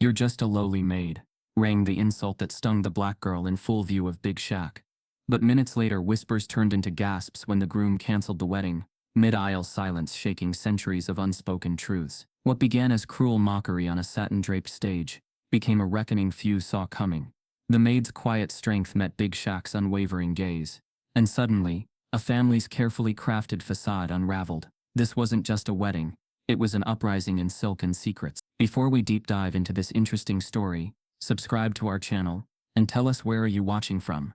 "You're just a lowly maid," rang the insult that stung the black girl in full view of Big Shaq. But minutes later, whispers turned into gasps when the groom canceled the wedding, mid-aisle silence shaking centuries of unspoken truths. What began as cruel mockery on a satin-draped stage became a reckoning few saw coming. The maid's quiet strength met Big Shaq's unwavering gaze. And suddenly, a family's carefully crafted facade unraveled. This wasn't just a wedding, it was an uprising in silken secrets. Before we deep dive into this interesting story, subscribe to our channel, and tell us where are you watching from.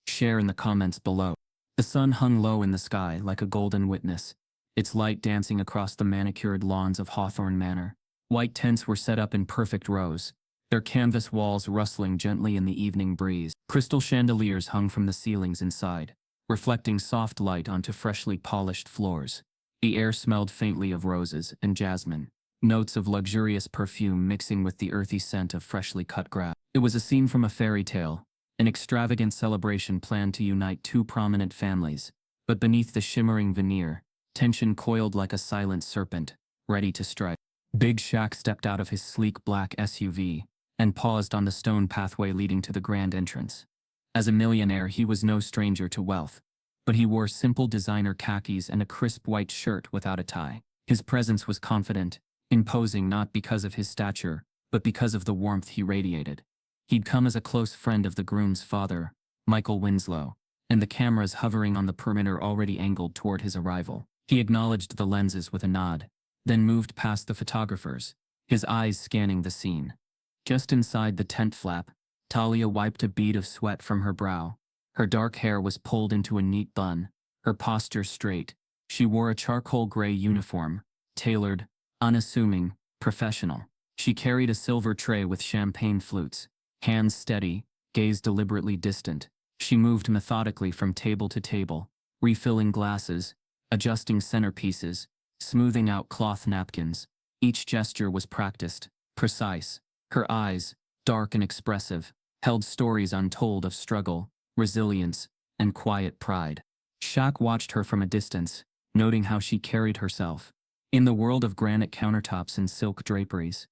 Share in the comments below. The sun hung low in the sky like a golden witness, its light dancing across the manicured lawns of Hawthorne Manor. White tents were set up in perfect rows, their canvas walls rustling gently in the evening breeze. Crystal chandeliers hung from the ceilings inside, reflecting soft light onto freshly polished floors. The air smelled faintly of roses and jasmine, notes of luxurious perfume mixing with the earthy scent of freshly cut grass. It was a scene from a fairy tale, an extravagant celebration planned to unite two prominent families. But beneath the shimmering veneer, tension coiled like a silent serpent, ready to strike. Big Shaq stepped out of his sleek black SUV and paused on the stone pathway leading to the grand entrance. As a millionaire, he was no stranger to wealth, but he wore simple designer khakis and a crisp white shirt without a tie. His presence was confident, imposing not because of his stature, but because of the warmth he radiated. He'd come as a close friend of the groom's father, Michael Winslow, and the cameras hovering on the perimeter already angled toward his arrival. He acknowledged the lenses with a nod, then moved past the photographers, his eyes scanning the scene. Just inside the tent flap, Tahlia wiped a bead of sweat from her brow. Her dark hair was pulled into a neat bun, her posture straight. She wore a charcoal gray uniform, tailored, unassuming, professional. She carried a silver tray with champagne flutes, hands steady, gaze deliberately distant. She moved methodically from table to table, refilling glasses, adjusting centerpieces, smoothing out cloth napkins. Each gesture was practiced, precise. Her eyes, dark and expressive, held stories untold of struggle, resilience, and quiet pride. Shaq watched her from a distance, noting how she carried herself. In the world of granite countertops and silk draperies,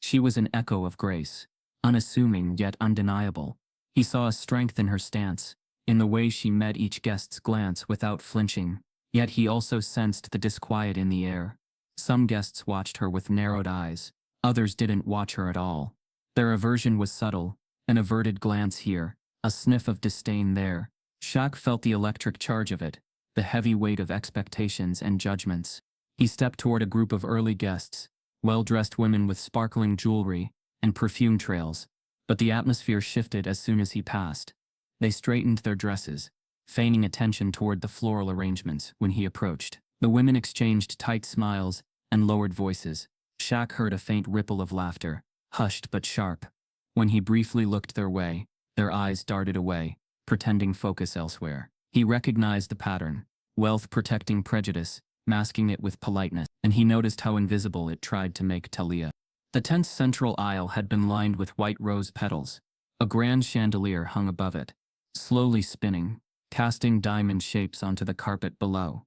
she was an echo of grace, unassuming yet undeniable. He saw a strength in her stance, in the way she met each guest's glance without flinching. Yet he also sensed the disquiet in the air. Some guests watched her with narrowed eyes, others didn't watch her at all. Their aversion was subtle, an averted glance here, a sniff of disdain there. Shaq felt the electric charge of it, the heavy weight of expectations and judgments. He stepped toward a group of early guests, well-dressed women with sparkling jewelry and perfume trails, but the atmosphere shifted as soon as he passed. They straightened their dresses, feigning attention toward the floral arrangements when he approached. The women exchanged tight smiles and lowered voices. Shaq heard a faint ripple of laughter, hushed but sharp. When he briefly looked their way, their eyes darted away, pretending focus elsewhere. He recognized the pattern, wealth protecting prejudice, masking it with politeness, and he noticed how invisible it tried to make Tahlia. The tent's central aisle had been lined with white rose petals. A grand chandelier hung above it, slowly spinning, casting diamond shapes onto the carpet below.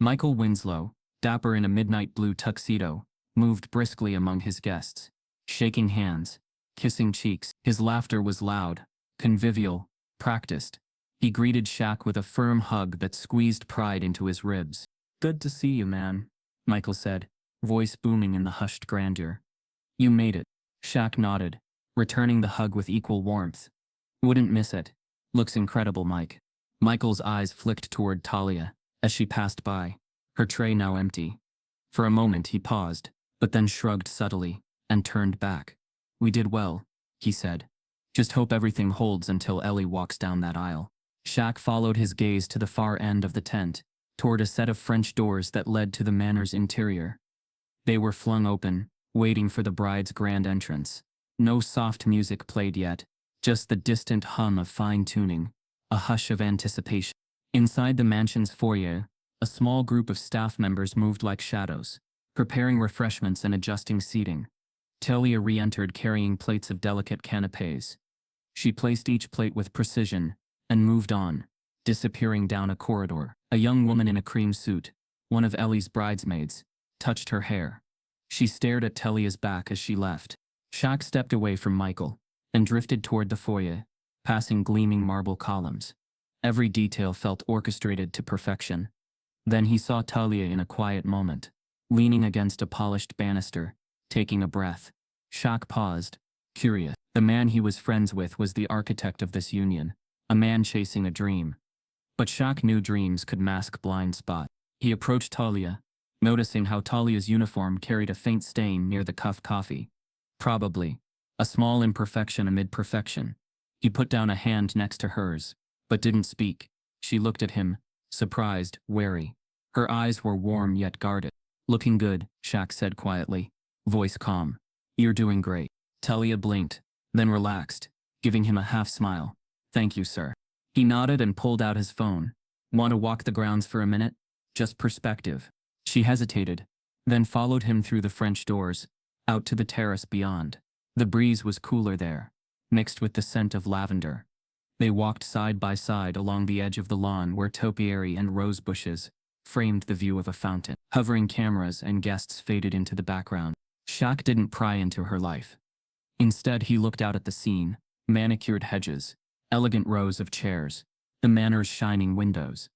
Michael Winslow, dapper in a midnight blue tuxedo, moved briskly among his guests, shaking hands, kissing cheeks. His laughter was loud, convivial, practiced. He greeted Shaq with a firm hug that squeezed pride into his ribs. "Good to see you, man," Michael said, voice booming in the hushed grandeur. "You made it." Shaq nodded, returning the hug with equal warmth. "Wouldn't miss it. Looks incredible, Mike." Michael's eyes flicked toward Tahlia as she passed by, her tray now empty. For a moment he paused, but then shrugged subtly and turned back. "We did well," he said. "Just hope everything holds until Ellie walks down that aisle." Shaq followed his gaze to the far end of the tent, toward a set of French doors that led to the manor's interior. They were flung open, waiting for the bride's grand entrance. No soft music played yet, just the distant hum of fine-tuning, a hush of anticipation. Inside the mansion's foyer, a small group of staff members moved like shadows, preparing refreshments and adjusting seating. Tahlia re-entered carrying plates of delicate canapés. She placed each plate with precision and moved on, disappearing down a corridor. A young woman in a cream suit, one of Ellie's bridesmaids, touched her hair. She stared at Tahlia's back as she left. Shaq stepped away from Michael and drifted toward the foyer, passing gleaming marble columns. Every detail felt orchestrated to perfection. Then he saw Tahlia in a quiet moment, leaning against a polished banister, taking a breath. Shaq paused, curious. The man he was friends with was the architect of this union, a man chasing a dream. But Shaq knew dreams could mask blind spots. He approached Tahlia, noticing how Talia's uniform carried a faint stain near the cuff coffee. Probably a small imperfection amid perfection. He put down a hand next to hers, but didn't speak. She looked at him, surprised, wary. Her eyes were warm yet guarded. Looking good, Shaq said quietly, voice calm. You're doing great. Tahlia blinked, then relaxed, giving him a half smile. Thank you, sir. He nodded and pulled out his phone. Want to walk the grounds for a minute? Just perspective. She hesitated, then followed him through the French doors, out to the terrace beyond. The breeze was cooler there, mixed with the scent of lavender. They walked side by side along the edge of the lawn where topiary and rose bushes framed the view of a fountain. Hovering cameras and guests faded into the background. Shaq didn't pry into her life. Instead, he looked out at the scene, manicured hedges, elegant rows of chairs, the manor's shining windows.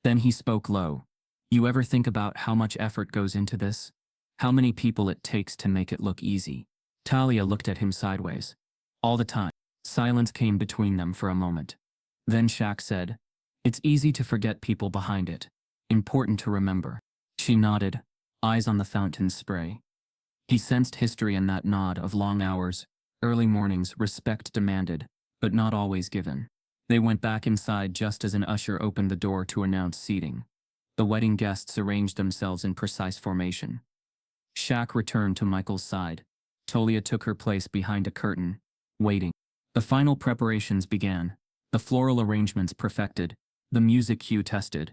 Then he spoke low. You ever think about how much effort goes into this? How many people it takes to make it look easy? Tahlia looked at him sideways. All the time. Silence came between them for a moment. Then Shaq said, it's easy to forget people behind it. Important to remember. She nodded, eyes on the fountain's spray. He sensed history in that nod of long hours, early mornings, respect demanded, but not always given. They went back inside just as an usher opened the door to announce seating. The wedding guests arranged themselves in precise formation. Shaq returned to Michael's side. Tahlia took her place behind a curtain, waiting. The final preparations began, the floral arrangements perfected, the music cue tested.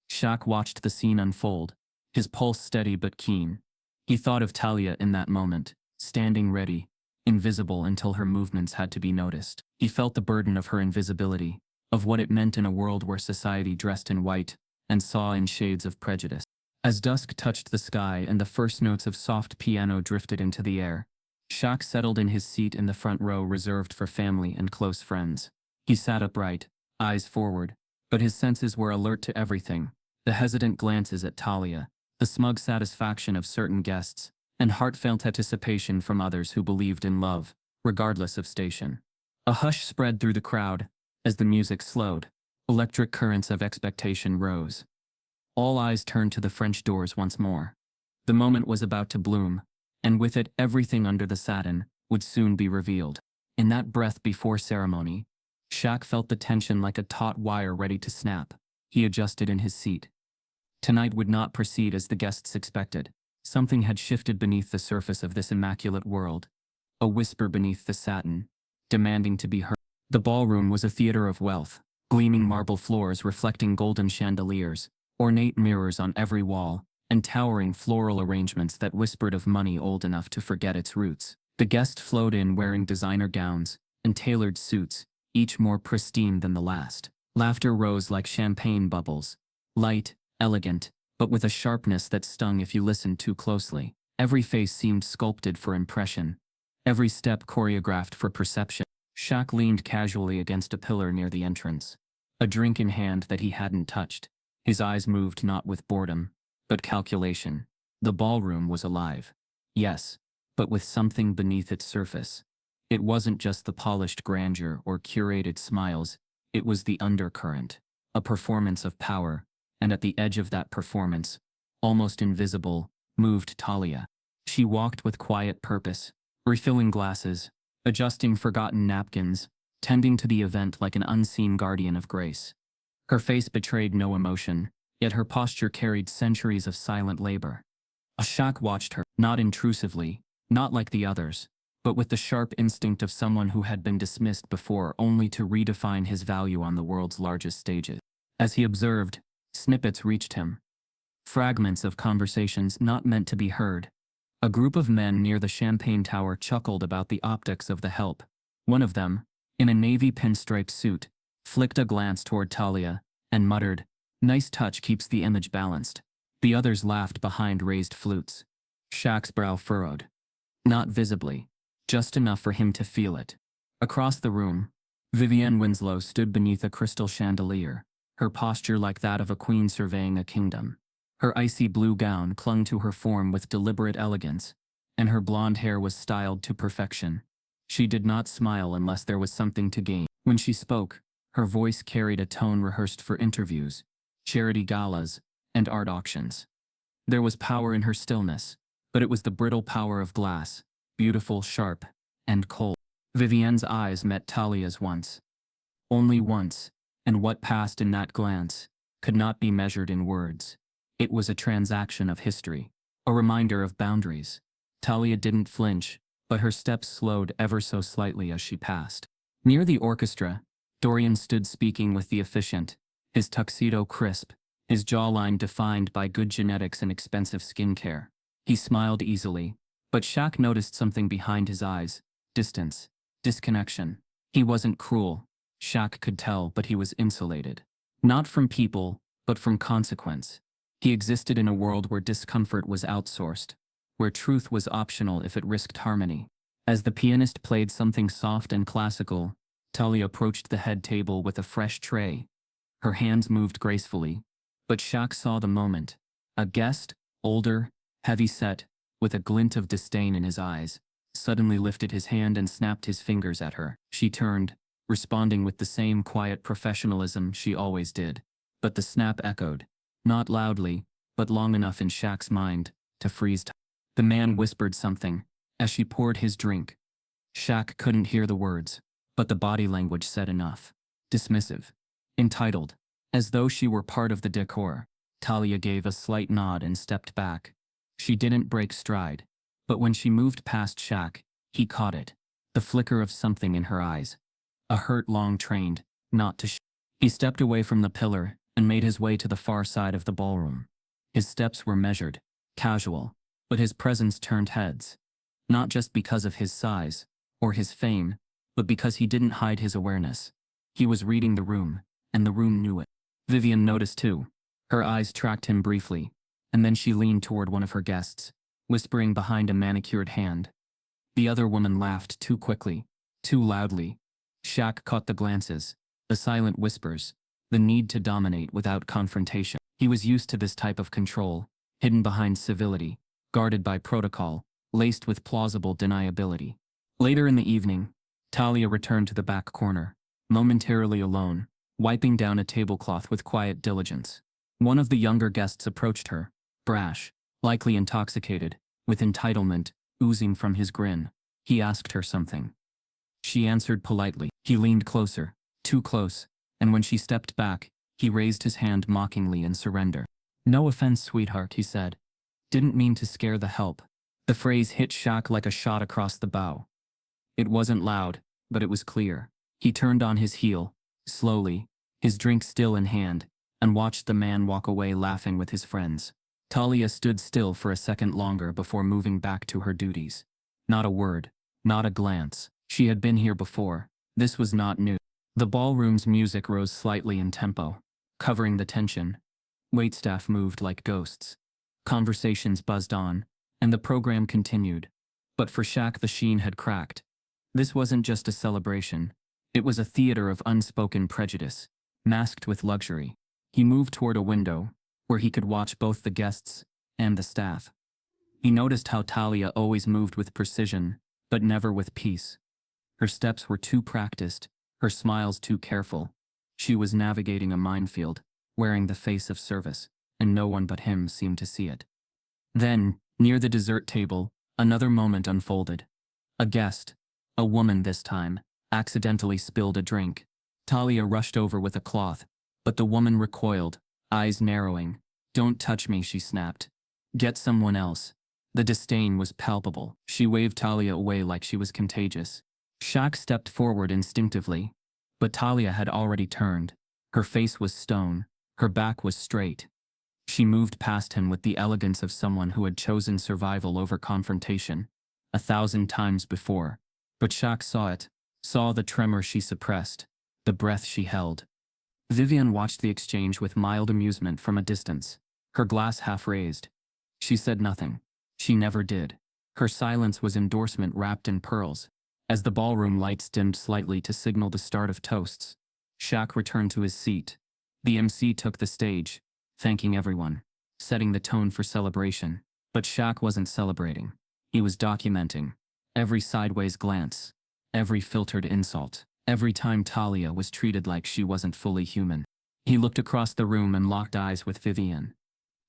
Shaq watched the scene unfold, his pulse steady but keen. He thought of Tahlia in that moment, standing ready, invisible until her movements had to be noticed. He felt the burden of her invisibility, of what it meant in a world where society dressed in white and saw in shades of prejudice. As dusk touched the sky and the first notes of soft piano drifted into the air, Shaq settled in his seat in the front row reserved for family and close friends. He sat upright, eyes forward, but his senses were alert to everything. The hesitant glances at Tahlia, the smug satisfaction of certain guests, and heartfelt anticipation from others who believed in love, regardless of station. A hush spread through the crowd. As the music slowed, electric currents of expectation rose. All eyes turned to the French doors once more. The moment was about to bloom, and with it everything under the satin would soon be revealed. In that breath before ceremony, Shaq felt the tension like a taut wire ready to snap. He adjusted in his seat. Tonight would not proceed as the guests expected. Something had shifted beneath the surface of this immaculate world. A whisper beneath the satin, demanding to be heard. The ballroom was a theater of wealth, gleaming marble floors reflecting golden chandeliers, ornate mirrors on every wall, and towering floral arrangements that whispered of money old enough to forget its roots. The guests flowed in wearing designer gowns and tailored suits, each more pristine than the last. Laughter rose like champagne bubbles, light, elegant, but with a sharpness that stung if you listened too closely. Every face seemed sculpted for impression, every step choreographed for perception. Shaq leaned casually against a pillar near the entrance, a drink in hand that he hadn't touched. His eyes moved not with boredom, but calculation. The ballroom was alive. Yes, but with something beneath its surface. It wasn't just the polished grandeur or curated smiles, it was the undercurrent, a performance of power, and at the edge of that performance, almost invisible, moved Tahlia. She walked with quiet purpose, refilling glasses, adjusting forgotten napkins, tending to the event like an unseen guardian of grace. Her face betrayed no emotion, yet her posture carried centuries of silent labor. Shaq watched her, not intrusively, not like the others, but with the sharp instinct of someone who had been dismissed before only to redefine his value on the world's largest stages. As he observed, snippets reached him. Fragments of conversations not meant to be heard. A group of men near the champagne tower chuckled about the optics of the help. One of them, in a navy pinstripe suit, flicked a glance toward Tahlia and muttered, "Nice touch, keeps the image balanced." The others laughed behind raised flutes. Shaq's brow furrowed. Not visibly, just enough for him to feel it. Across the room, Vivienne Winslow stood beneath a crystal chandelier, her posture like that of a queen surveying a kingdom. Her icy blue gown clung to her form with deliberate elegance, and her blonde hair was styled to perfection. She did not smile unless there was something to gain. When she spoke, her voice carried a tone rehearsed for interviews, charity galas, and art auctions. There was power in her stillness, but it was the brittle power of glass, beautiful, sharp, and cold. Vivienne's eyes met Tahlia's once. Only once, and what passed in that glance could not be measured in words. It was a transaction of history, a reminder of boundaries. Tahlia didn't flinch, but her steps slowed ever so slightly as she passed. Near the orchestra, Dorian stood speaking with the officiant, his tuxedo crisp, his jawline defined by good genetics and expensive skincare. He smiled easily, but Shaq noticed something behind his eyes: distance, disconnection. He wasn't cruel, Shaq could tell, but he was insulated. Not from people, but from consequence. He existed in a world where discomfort was outsourced, where truth was optional if it risked harmony. As the pianist played something soft and classical, Tahlia approached the head table with a fresh tray. Her hands moved gracefully, but Shaq saw the moment. A guest, older, heavy-set, with a glint of disdain in his eyes, suddenly lifted his hand and snapped his fingers at her. She turned, responding with the same quiet professionalism she always did. But the snap echoed, not loudly, but long enough in Shaq's mind to freeze time. The man whispered something as she poured his drink. Shaq couldn't hear the words, but the body language said enough. Dismissive. Entitled. As though she were part of the decor. Tahlia gave a slight nod and stepped back. She didn't break stride, but when she moved past Shaq, he caught it. The flicker of something in her eyes. A hurt long trained, not to He stepped away from the pillar and made his way to the far side of the ballroom. His steps were measured, casual, but his presence turned heads. Not just because of his size, or his fame, but because he didn't hide his awareness. He was reading the room, and the room knew it. Vivienne noticed too. Her eyes tracked him briefly, and then she leaned toward one of her guests, whispering behind a manicured hand. The other woman laughed too quickly, too loudly. Shaq caught the glances, the silent whispers, the need to dominate without confrontation. He was used to this type of control, hidden behind civility, guarded by protocol, laced with plausible deniability. Later in the evening, Tahlia returned to the back corner, momentarily alone, wiping down a tablecloth with quiet diligence. One of the younger guests approached her, brash, likely intoxicated, with entitlement oozing from his grin. He asked her something. She answered politely. He leaned closer, too close, and when she stepped back, he raised his hand mockingly in surrender. "No offense, sweetheart," he said. "Didn't mean to scare the help." The phrase hit Shaq like a shot across the bow. It wasn't loud, but it was clear. He turned on his heel, slowly, his drink still in hand, and watched the man walk away laughing with his friends. Tahlia stood still for a second longer before moving back to her duties. Not a word, not a glance. She had been here before. This was not new. The ballroom's music rose slightly in tempo, covering the tension. Waitstaff moved like ghosts. Conversations buzzed on, and the program continued. But for Shaq, the sheen had cracked. This wasn't just a celebration. It was a theater of unspoken prejudice, masked with luxury. He moved toward a window, where he could watch both the guests and the staff. He noticed how Tahlia always moved with precision, but never with peace. Her steps were too practiced, her smiles too careful. She was navigating a minefield, wearing the face of service, and no one but him seemed to see it. Then, near the dessert table, another moment unfolded. A guest, a woman this time, accidentally spilled a drink. Tahlia rushed over with a cloth, but the woman recoiled, eyes narrowing. "Don't touch me," she snapped. "Get someone else." The disdain was palpable. She waved Tahlia away like she was contagious. Shaq stepped forward instinctively, but Tahlia had already turned. Her face was stone, her back was straight. She moved past him with the elegance of someone who had chosen survival over confrontation 1,000 times before. But Shaq saw it, saw the tremor she suppressed, the breath she held. Vivienne watched the exchange with mild amusement from a distance, her glass half raised. She said nothing. She never did. Her silence was endorsement wrapped in pearls. As the ballroom lights dimmed slightly to signal the start of toasts, Shaq returned to his seat. The MC took the stage, thanking everyone, setting the tone for celebration. But Shaq wasn't celebrating. He was documenting every sideways glance, every filtered insult, every time Tahlia was treated like she wasn't fully human. He looked across the room and locked eyes with Vivienne.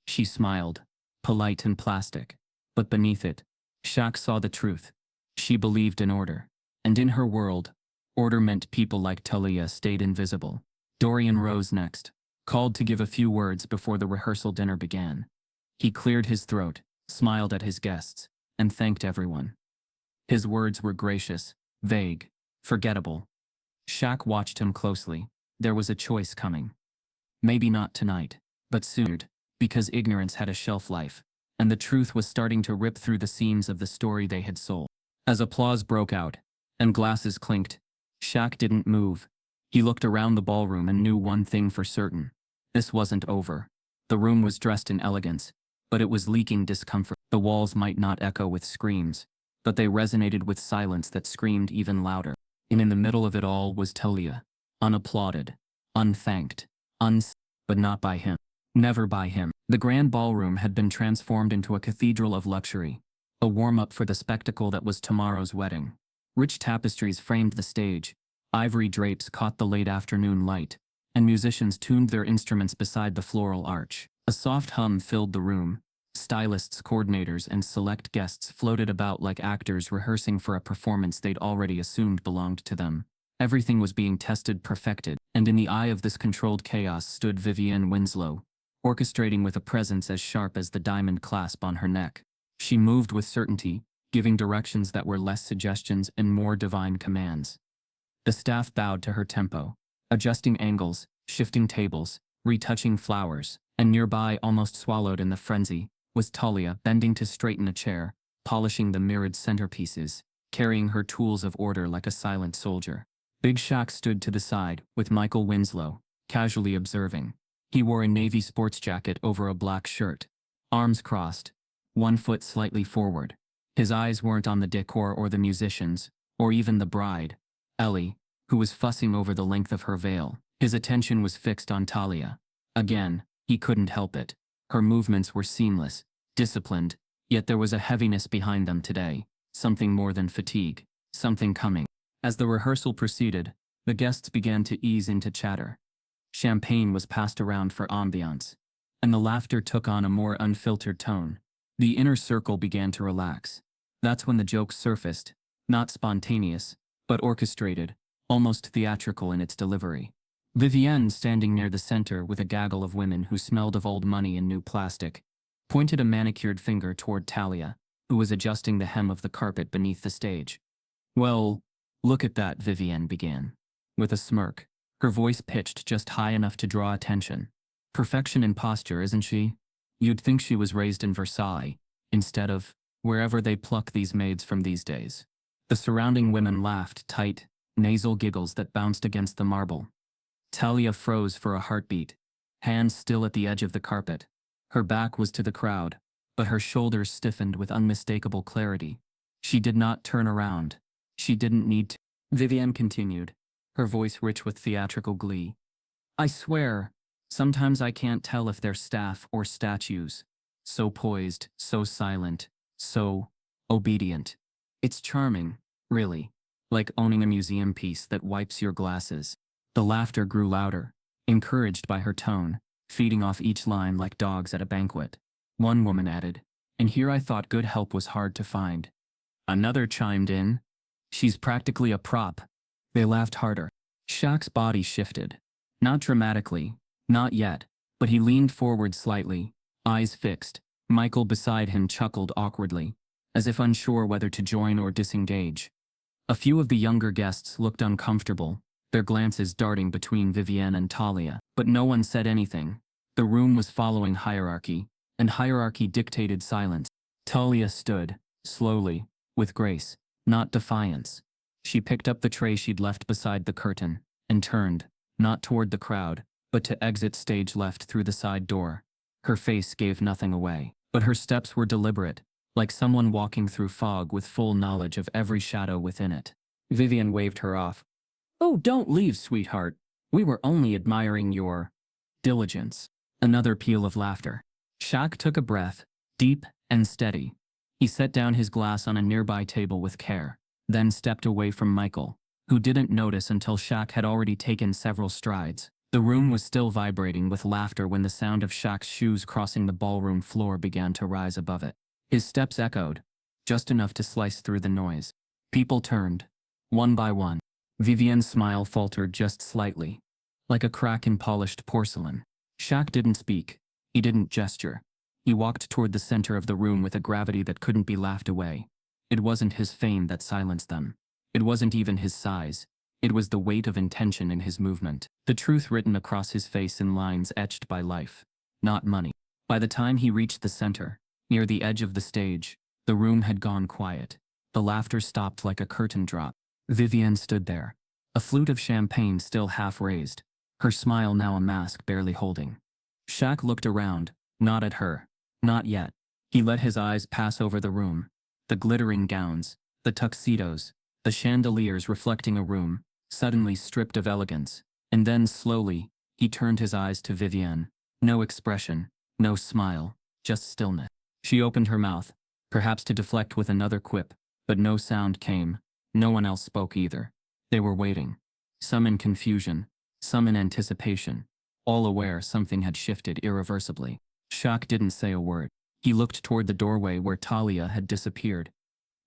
She smiled, polite and plastic. But beneath it, Shaq saw the truth. She believed in order. And in her world, order meant people like Tahlia stayed invisible. Dorian rose next, called to give a few words before the rehearsal dinner began. He cleared his throat, smiled at his guests, and thanked everyone. His words were gracious, vague, forgettable. Shaq watched him closely. There was a choice coming. Maybe not tonight, but soon, because ignorance had a shelf life, and the truth was starting to rip through the seams of the story they had sold. As applause broke out, and glasses clinked, Shaq didn't move. He looked around the ballroom and knew one thing for certain. This wasn't over. The room was dressed in elegance, but it was leaking discomfort. The walls might not echo with screams, but they resonated with silence that screamed even louder. And in the middle of it all was Tahlia, unapplauded, unthanked, but not by him. Never by him. The grand ballroom had been transformed into a cathedral of luxury, a warm-up for the spectacle that was tomorrow's wedding. Rich tapestries framed the stage, ivory drapes caught the late afternoon light, and musicians tuned their instruments beside the floral arch. A soft hum filled the room. Stylists, coordinators, and select guests floated about like actors rehearsing for a performance they'd already assumed belonged to them. Everything was being tested, perfected, and in the eye of this controlled chaos stood Vivienne Winslow, orchestrating with a presence as sharp as the diamond clasp on her neck. She moved with certainty, giving directions that were less suggestions and more divine commands. The staff bowed to her tempo, adjusting angles, shifting tables, retouching flowers, and nearby, almost swallowed in the frenzy, was Tahlia, bending to straighten a chair, polishing the mirrored centerpieces, carrying her tools of order like a silent soldier. Big Shaq stood to the side, with Michael Winslow, casually observing. He wore a navy sports jacket over a black shirt, arms crossed, one foot slightly forward. His eyes weren't on the decor or the musicians, or even the bride, Ellie, who was fussing over the length of her veil. His attention was fixed on Tahlia. Again, he couldn't help it. Her movements were seamless, disciplined, yet there was a heaviness behind them today, something more than fatigue, something coming. As the rehearsal proceeded, the guests began to ease into chatter. Champagne was passed around for ambiance, and the laughter took on a more unfiltered tone. The inner circle began to relax. That's when the jokes surfaced, not spontaneous, but orchestrated, almost theatrical in its delivery. Vivienne, standing near the center with a gaggle of women who smelled of old money and new plastic, pointed a manicured finger toward Tahlia, who was adjusting the hem of the carpet beneath the stage. "Well, look at that," Vivienne began, with a smirk, her voice pitched just high enough to draw attention. "Perfection in posture, isn't she? You'd think she was raised in Versailles, instead of wherever they pluck these maids from these days." The surrounding women laughed, tight, nasal giggles that bounced against the marble. Tahlia froze for a heartbeat, hands still at the edge of the carpet. Her back was to the crowd, but her shoulders stiffened with unmistakable clarity. She did not turn around. She didn't need to. Vivienne continued, her voice rich with theatrical glee. "I swear, sometimes I can't tell if they're staff or statues. So poised, so silent, so obedient. It's charming, really, like owning a museum piece that wipes your glasses." The laughter grew louder, encouraged by her tone, feeding off each line like dogs at a banquet. One woman added, "And here I thought good help was hard to find." Another chimed in, "She's practically a prop." They laughed harder. Shaq's body shifted. Not dramatically, not yet, but he leaned forward slightly, eyes fixed. Michael beside him chuckled awkwardly, as if unsure whether to join or disengage. A few of the younger guests looked uncomfortable, their glances darting between Vivienne and Tahlia, but no one said anything. The room was following hierarchy, and hierarchy dictated silence. Tahlia stood, slowly, with grace, not defiance. She picked up the tray she'd left beside the curtain, and turned, not toward the crowd, but to exit stage left through the side door. Her face gave nothing away, but her steps were deliberate, like someone walking through fog with full knowledge of every shadow within it. Vivian waved her off. "Oh, don't leave, sweetheart. We were only admiring your diligence." Another peal of laughter. Shaq took a breath, deep and steady. He set down his glass on a nearby table with care, then stepped away from Michael, who didn't notice until Shaq had already taken several strides. The room was still vibrating with laughter when the sound of Shaq's shoes crossing the ballroom floor began to rise above it. His steps echoed, just enough to slice through the noise. People turned, one by one. Vivian's smile faltered just slightly, like a crack in polished porcelain. Shaq didn't speak. He didn't gesture. He walked toward the center of the room with a gravity that couldn't be laughed away. It wasn't his fame that silenced them. It wasn't even his size. It was the weight of intention in his movement, the truth written across his face in lines etched by life, not money. By the time he reached the center, near the edge of the stage, the room had gone quiet. The laughter stopped like a curtain drop. Vivian stood there, a flute of champagne still half raised, her smile now a mask barely holding. Shaq looked around, not at her, not yet. He let his eyes pass over the room, the glittering gowns, the tuxedos, the chandeliers reflecting a room, suddenly stripped of elegance, and then slowly, he turned his eyes to Vivian. No expression, no smile, just stillness. She opened her mouth, perhaps to deflect with another quip, but no sound came. No one else spoke either. They were waiting. Some in confusion, some in anticipation, all aware something had shifted irreversibly. Shaq didn't say a word. He looked toward the doorway where Tahlia had disappeared.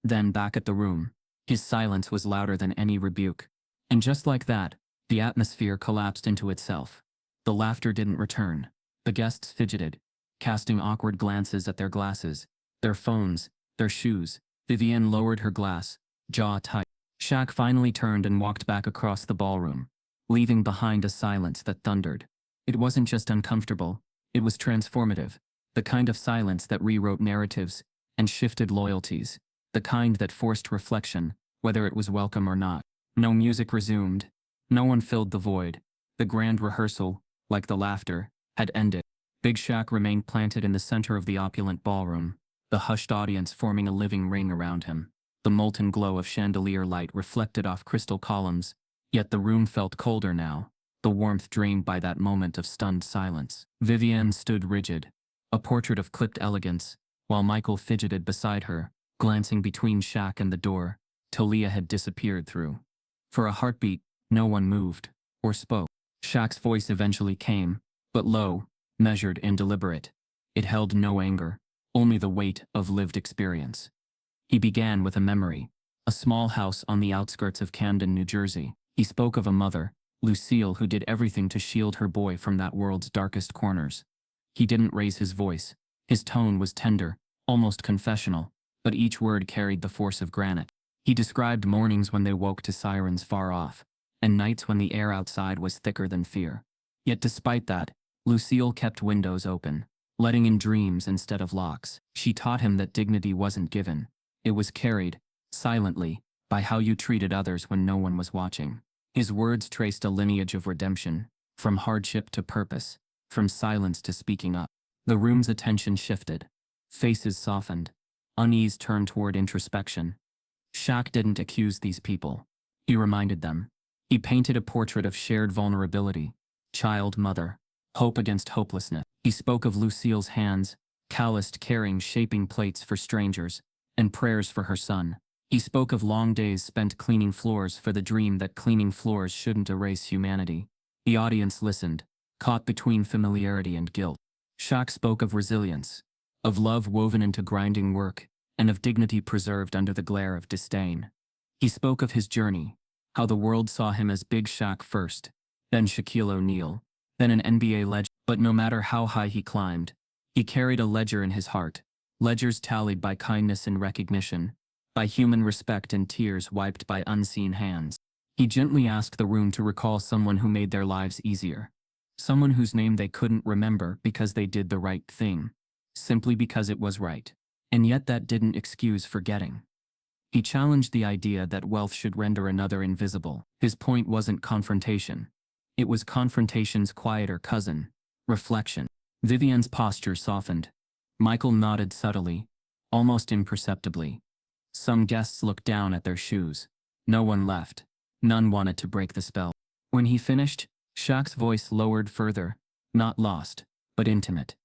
Then back at the room. His silence was louder than any rebuke. And just like that, the atmosphere collapsed into itself. The laughter didn't return. The guests fidgeted, casting awkward glances at their glasses, their phones, their shoes. Vivian lowered her glass, jaw tight. Shaq finally turned and walked back across the ballroom, leaving behind a silence that thundered. It wasn't just uncomfortable, it was transformative. The kind of silence that rewrote narratives and shifted loyalties. The kind that forced reflection, whether it was welcome or not. No music resumed. No one filled the void. The grand rehearsal, like the laughter, had ended. Big Shaq remained planted in the center of the opulent ballroom, the hushed audience forming a living ring around him. The molten glow of chandelier light reflected off crystal columns, yet the room felt colder now, the warmth drained by that moment of stunned silence. Vivian stood rigid, a portrait of clipped elegance, while Michael fidgeted beside her, glancing between Shaq and the door Tahlia had disappeared through. For a heartbeat, no one moved or spoke. Shaq's voice eventually came, but low, measured and deliberate. It held no anger, only the weight of lived experience. He began with a memory, a small house on the outskirts of Camden, New Jersey. He spoke of a mother, Lucille, who did everything to shield her boy from that world's darkest corners. He didn't raise his voice. His tone was tender, almost confessional, but each word carried the force of granite. He described mornings when they woke to sirens far off, and nights when the air outside was thicker than fear. Yet despite that, Lucille kept windows open, letting in dreams instead of locks. She taught him that dignity wasn't given. It was carried, silently, by how you treated others when no one was watching. His words traced a lineage of redemption, from hardship to purpose, from silence to speaking up. The room's attention shifted. Faces softened. Unease turned toward introspection. Shaq didn't accuse these people. He reminded them. He painted a portrait of shared vulnerability, child, mother, hope against hopelessness. He spoke of Lucille's hands, calloused, carrying shaping plates for strangers, and prayers for her son. He spoke of long days spent cleaning floors for the dream that cleaning floors shouldn't erase humanity. The audience listened, caught between familiarity and guilt. Shaq spoke of resilience, of love woven into grinding work, and of dignity preserved under the glare of disdain. He spoke of his journey, how the world saw him as Big Shaq first, then Shaquille O'Neal, then an NBA legend. But no matter how high he climbed, he carried a ledger in his heart, ledgers tallied by kindness and recognition, by human respect and tears wiped by unseen hands. He gently asked the room to recall someone who made their lives easier, someone whose name they couldn't remember because they did the right thing, simply because it was right. And yet that didn't excuse forgetting. He challenged the idea that wealth should render another invisible. His point wasn't confrontation. It was confrontation's quieter cousin, reflection. Vivian's posture softened. Michael nodded subtly, almost imperceptibly. Some guests looked down at their shoes. No one left. None wanted to break the spell. When he finished, Shaq's voice lowered further, not lost, but intimate.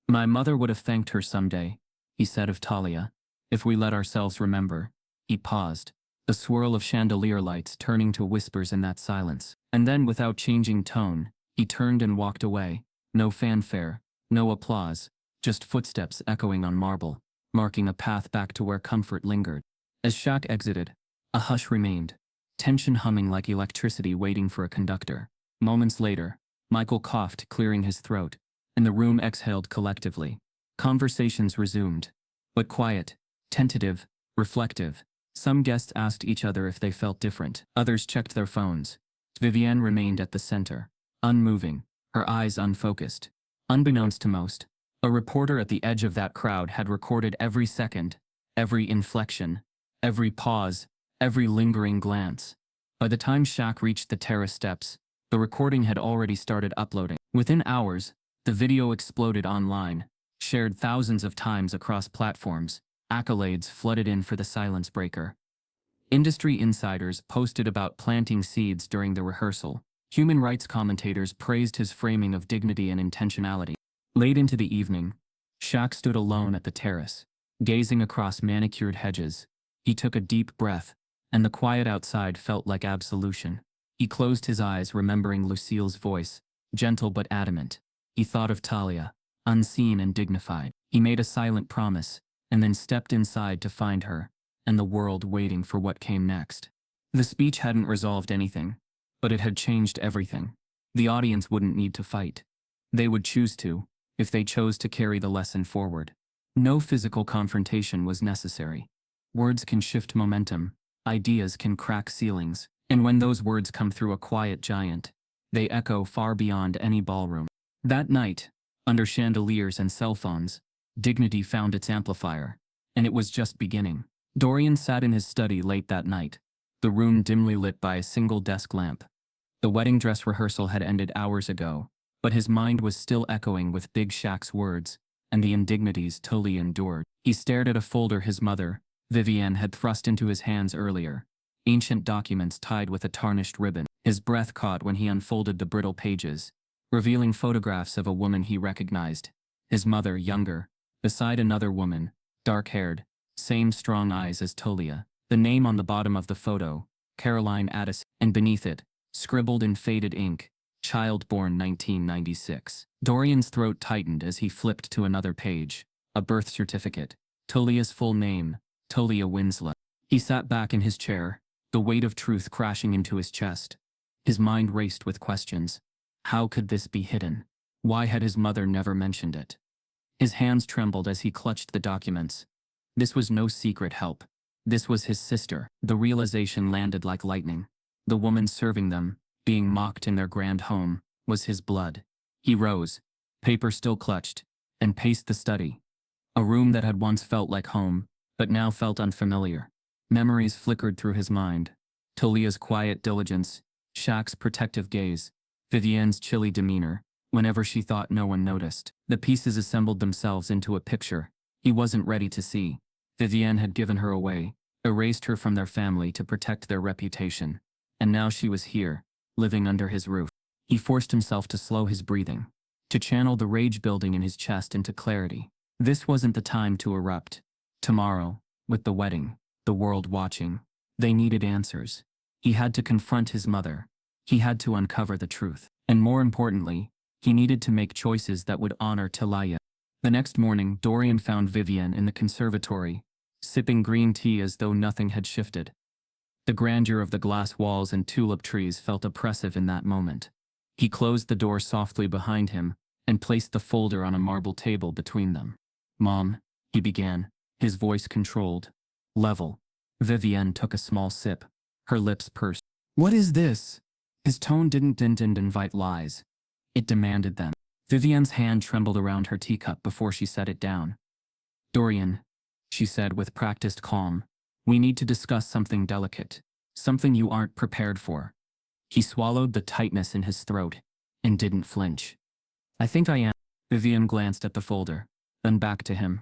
My mother would have thanked her someday, he said of Tahlia, if we let ourselves remember. He paused, the swirl of chandelier lights turning to whispers in that silence. And then, without changing tone, he turned and walked away. No fanfare, no applause, just footsteps echoing on marble, marking a path back to where comfort lingered. As Shaq exited, a hush remained, tension humming like electricity waiting for a conductor. Moments later, Michael coughed, clearing his throat, and the room exhaled collectively. Conversations resumed, but quiet, tentative, reflective. Some guests asked each other if they felt different. Others checked their phones. Vivienne remained at the center, unmoving, her eyes unfocused. Unbeknownst to most, a reporter at the edge of that crowd had recorded every second, every inflection, every pause, every lingering glance. By the time Shaq reached the terrace steps, the recording had already started uploading. Within hours, the video exploded online, shared thousands of times across platforms. Accolades flooded in for the silence breaker. Industry insiders posted about planting seeds during the rehearsal. Human rights commentators praised his framing of dignity and intentionality. Late into the evening, Shaq stood alone at the terrace, gazing across manicured hedges. He took a deep breath, and the quiet outside felt like absolution. He closed his eyes, remembering Lucille's voice, gentle but adamant. He thought of Tahlia, unseen and dignified. He made a silent promise, and then stepped inside to find her, and the world waiting for what came next. The speech hadn't resolved anything, but it had changed everything. The audience wouldn't need to fight. They would choose to, if they chose to carry the lesson forward. No physical confrontation was necessary. Words can shift momentum, ideas can crack ceilings, and when those words come through a quiet giant, they echo far beyond any ballroom. That night, under chandeliers and cell phones, dignity found its amplifier, and it was just beginning. Dorian sat in his study late that night, the room dimly lit by a single desk lamp. The wedding dress rehearsal had ended hours ago, but his mind was still echoing with Big Shaq's words and the indignities Tully endured. He stared at a folder his mother, Vivienne, had thrust into his hands earlier, ancient documents tied with a tarnished ribbon. His breath caught when he unfolded the brittle pages, revealing photographs of a woman he recognized. His mother, younger, beside another woman, dark-haired, same strong eyes as Tahlia. The name on the bottom of the photo, Caroline Addison, and beneath it, scribbled in faded ink, child born 1996. Dorian's throat tightened as he flipped to another page, a birth certificate, Tahlia's full name, Tahlia Winslow. He sat back in his chair, the weight of truth crashing into his chest. His mind raced with questions. How could this be hidden? Why had his mother never mentioned it? His hands trembled as he clutched the documents. This was no secret help. This was his sister. The realization landed like lightning. The woman serving them, being mocked in their grand home, was his blood. He rose, paper still clutched, and paced the study. A room that had once felt like home, but now felt unfamiliar. Memories flickered through his mind. Tahlia's quiet diligence, Shaq's protective gaze, Vivienne's chilly demeanor, whenever she thought no one noticed. The pieces assembled themselves into a picture he wasn't ready to see. Vivienne had given her away, erased her from their family to protect their reputation. And now she was here, living under his roof. He forced himself to slow his breathing, to channel the rage building in his chest into clarity. This wasn't the time to erupt. Tomorrow, with the wedding, the world watching, they needed answers. He had to confront his mother. He had to uncover the truth. And more importantly, he needed to make choices that would honor Tahlia. The next morning, Dorian found Vivienne in the conservatory, sipping green tea as though nothing had shifted. The grandeur of the glass walls and tulip trees felt oppressive in that moment. He closed the door softly behind him and placed the folder on a marble table between them. "Mom," he began, his voice controlled, level. Vivienne took a small sip, her lips pursed. "What is this?" His tone didn't invite lies. It demanded them. Vivienne's hand trembled around her teacup before she set it down. "Dorian," she said with practiced calm, "we need to discuss something delicate, something you aren't prepared for." He swallowed the tightness in his throat and didn't flinch. "I think I am." Vivienne glanced at the folder, then back to him.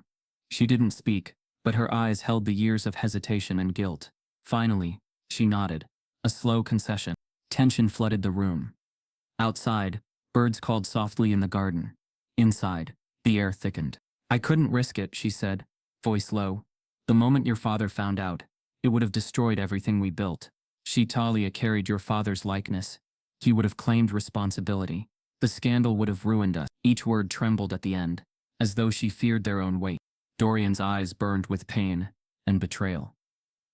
She didn't speak, but her eyes held the years of hesitation and guilt. Finally, she nodded. A slow concession. Tension flooded the room. Outside, birds called softly in the garden. Inside, the air thickened. I couldn't risk it, she said, voice low. The moment your father found out, it would have destroyed everything we built. Tahlia carried your father's likeness. He would have claimed responsibility. The scandal would have ruined us. Each word trembled at the end, as though she feared their own weight. Dorian's eyes burned with pain and betrayal.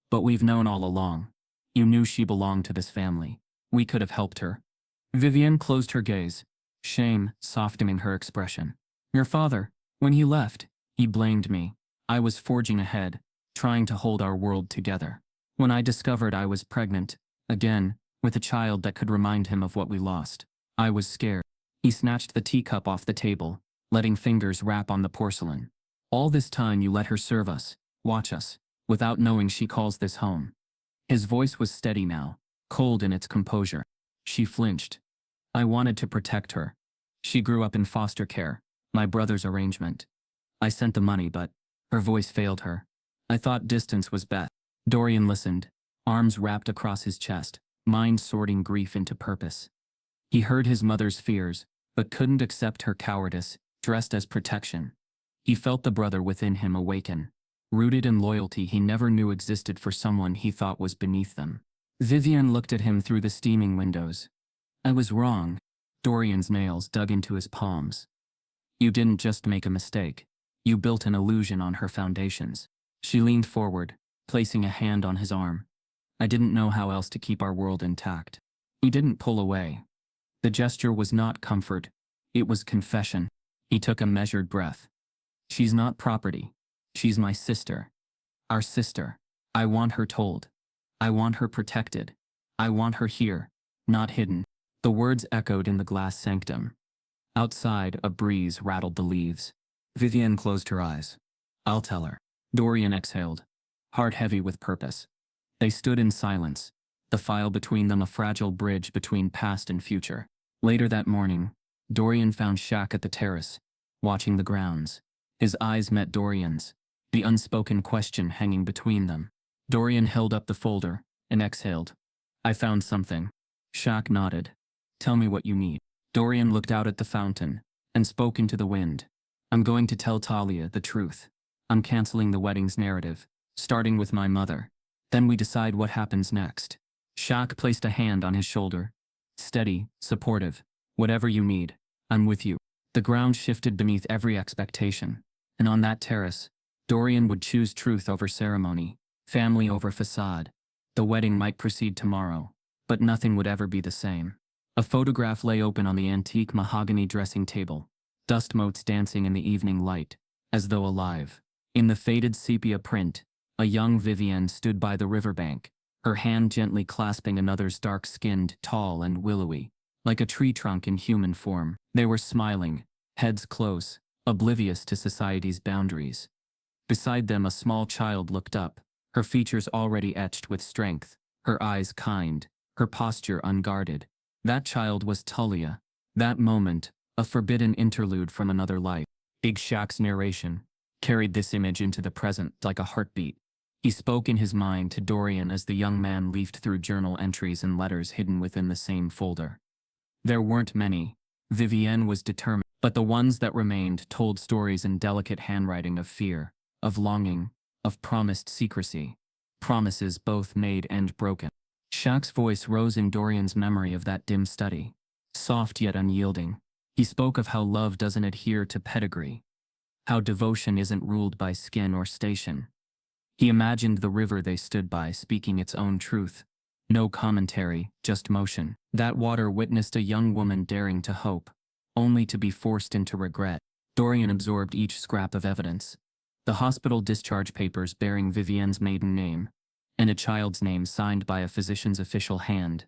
But we've known all along. You knew she belonged to this family. We could have helped her. Vivienne closed her gaze, shame softening her expression. Your father, when he left, he blamed me. I was forging ahead, trying to hold our world together. When I discovered I was pregnant, again, with a child that could remind him of what we lost, I was scared. He snatched the teacup off the table, letting fingers rap on the porcelain. All this time you let her serve us, watch us, without knowing she calls this home. His voice was steady now, cold in its composure. She flinched. I wanted to protect her. She grew up in foster care, my brother's arrangement. I sent the money, but her voice failed her. I thought distance was best. Dorian listened, arms wrapped across his chest, mind sorting grief into purpose. He heard his mother's fears, but couldn't accept her cowardice, dressed as protection. He felt the brother within him awaken, rooted in loyalty he never knew existed for someone he thought was beneath them. Vivienne looked at him through the steaming windows. I was wrong. Dorian's nails dug into his palms. You didn't just make a mistake. You built an illusion on her foundations. She leaned forward, placing a hand on his arm. I didn't know how else to keep our world intact. He didn't pull away. The gesture was not comfort. It was confession. He took a measured breath. She's not property. She's my sister. Our sister. I want her told. I want her protected. I want her here, not hidden. The words echoed in the glass sanctum. Outside, a breeze rattled the leaves. Vivienne closed her eyes. I'll tell her. Dorian exhaled, heart heavy with purpose. They stood in silence, the file between them a fragile bridge between past and future. Later that morning, Dorian found Shaq at the terrace, watching the grounds. His eyes met Dorian's, the unspoken question hanging between them. Dorian held up the folder and exhaled. I found something. Shaq nodded. Tell me what you need. Dorian looked out at the fountain and spoke into the wind. I'm going to tell Tahlia the truth. I'm canceling the wedding's narrative, starting with my mother. Then we decide what happens next. Shaq placed a hand on his shoulder. Steady, supportive. Whatever you need, I'm with you. The ground shifted beneath every expectation. And on that terrace, Dorian would choose truth over ceremony, family over facade. The wedding might proceed tomorrow, but nothing would ever be the same. A photograph lay open on the antique mahogany dressing table, dust motes dancing in the evening light, as though alive. In the faded sepia print, a young Vivienne stood by the riverbank, her hand gently clasping another's dark-skinned, tall and willowy, like a tree trunk in human form. They were smiling, heads close, oblivious to society's boundaries. Beside them a small child looked up, her features already etched with strength, her eyes kind, her posture unguarded. That child was Tahlia. That moment, a forbidden interlude from another life. Big Shaq's narration carried this image into the present like a heartbeat. He spoke in his mind to Dorian as the young man leafed through journal entries and letters hidden within the same folder. There weren't many. Vivienne was determined, but the ones that remained told stories in delicate handwriting of fear, of longing, of promised secrecy. Promises both made and broken. Shaq's voice rose in Dorian's memory of that dim study, soft yet unyielding. He spoke of how love doesn't adhere to pedigree, how devotion isn't ruled by skin or station. He imagined the river they stood by speaking its own truth. No commentary, just motion. That water witnessed a young woman daring to hope, only to be forced into regret. Dorian absorbed each scrap of evidence. The hospital discharge papers bearing Vivienne's maiden name, and a child's name signed by a physician's official hand.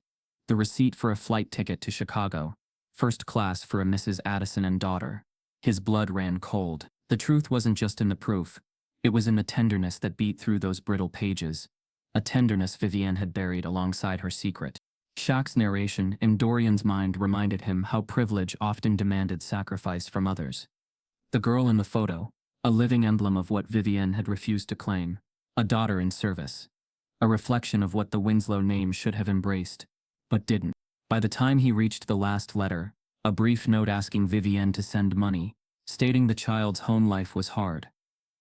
The receipt for a flight ticket to Chicago, first class for a Mrs. Addison and daughter. His blood ran cold. The truth wasn't just in the proof. It was in the tenderness that beat through those brittle pages. A tenderness Vivienne had buried alongside her secret. Shaq's narration in Dorian's mind reminded him how privilege often demanded sacrifice from others. The girl in the photo, a living emblem of what Vivienne had refused to claim, a daughter in service, a reflection of what the Winslow name should have embraced, but didn't. By the time he reached the last letter, a brief note asking Vivienne to send money, stating the child's home life was hard,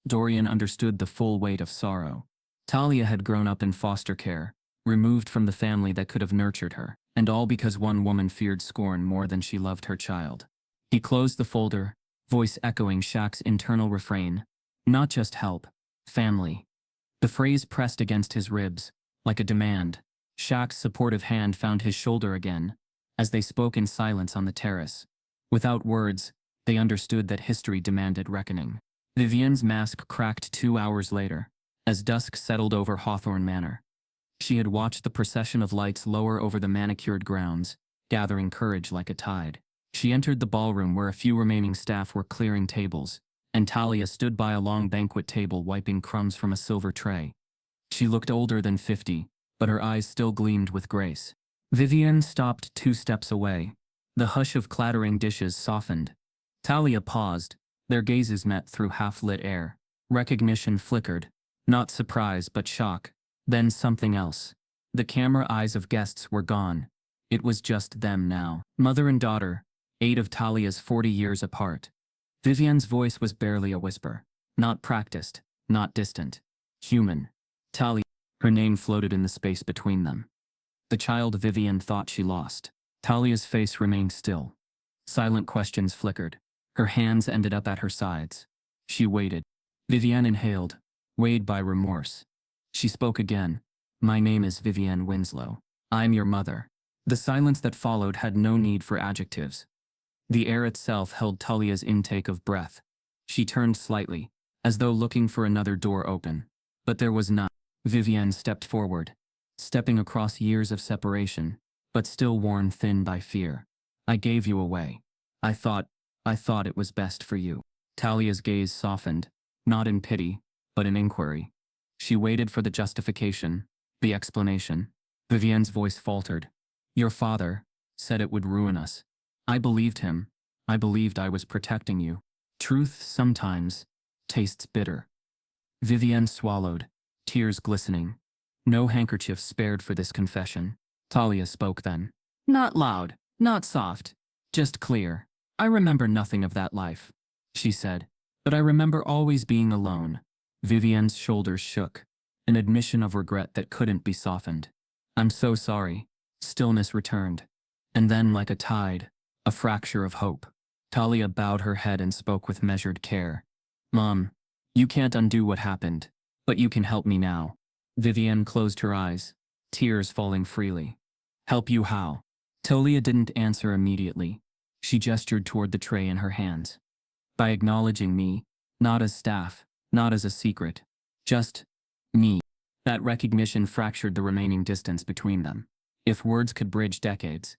Dorian understood the full weight of sorrow. Tahlia had grown up in foster care, removed from the family that could have nurtured her, and all because one woman feared scorn more than she loved her child. He closed the folder, voice echoing Shaq's internal refrain, not just help, family. The phrase pressed against his ribs, like a demand. Shaq's supportive hand found his shoulder again, as they spoke in silence on the terrace. Without words, they understood that history demanded reckoning. Vivienne's mask cracked 2 hours later, as dusk settled over Hawthorne Manor. She had watched the procession of lights lower over the manicured grounds, gathering courage like a tide. She entered the ballroom where a few remaining staff were clearing tables, and Tahlia stood by a long banquet table wiping crumbs from a silver tray. She looked older than 50, but her eyes still gleamed with grace. Vivienne stopped 2 steps away. The hush of clattering dishes softened. Tahlia paused, their gazes met through half-lit air. Recognition flickered, not surprise but shock, then something else. The camera eyes of guests were gone. It was just them now. Mother and daughter, 8 of Talia's 40 years apart. Vivienne's voice was barely a whisper. Not practiced, not distant. Human. Tahlia. Her name floated in the space between them. The child Vivienne thought she lost. Talia's face remained still. Silent questions flickered. Her hands ended up at her sides. She waited. Vivienne inhaled, weighed by remorse. She spoke again. My name is Vivienne Winslow. I'm your mother. The silence that followed had no need for adjectives. The air itself held Talia's intake of breath. She turned slightly, as though looking for another door open. But there was none. Vivienne stepped forward, stepping across years of separation, but still worn thin by fear. I gave you away. I thought it was best for you. Talia's gaze softened, not in pity, but in inquiry. She waited for the justification, the explanation. Vivienne's voice faltered. Your father said it would ruin us. I believed him. I believed I was protecting you. Truth sometimes tastes bitter. Vivienne swallowed, tears glistening. No handkerchief spared for this confession. Tahlia spoke then. Not loud, not soft, just clear. I remember nothing of that life, she said, but I remember always being alone. Vivienne's shoulders shook, an admission of regret that couldn't be softened. I'm so sorry. Stillness returned. And then, like a tide, a fracture of hope. Tahlia bowed her head and spoke with measured care. Mom, you can't undo what happened, but you can help me now. Vivienne closed her eyes, tears falling freely. Help you how? Tahlia didn't answer immediately. She gestured toward the tray in her hands. By acknowledging me, not as staff, not as a secret, just me. That recognition fractured the remaining distance between them. If words could bridge decades,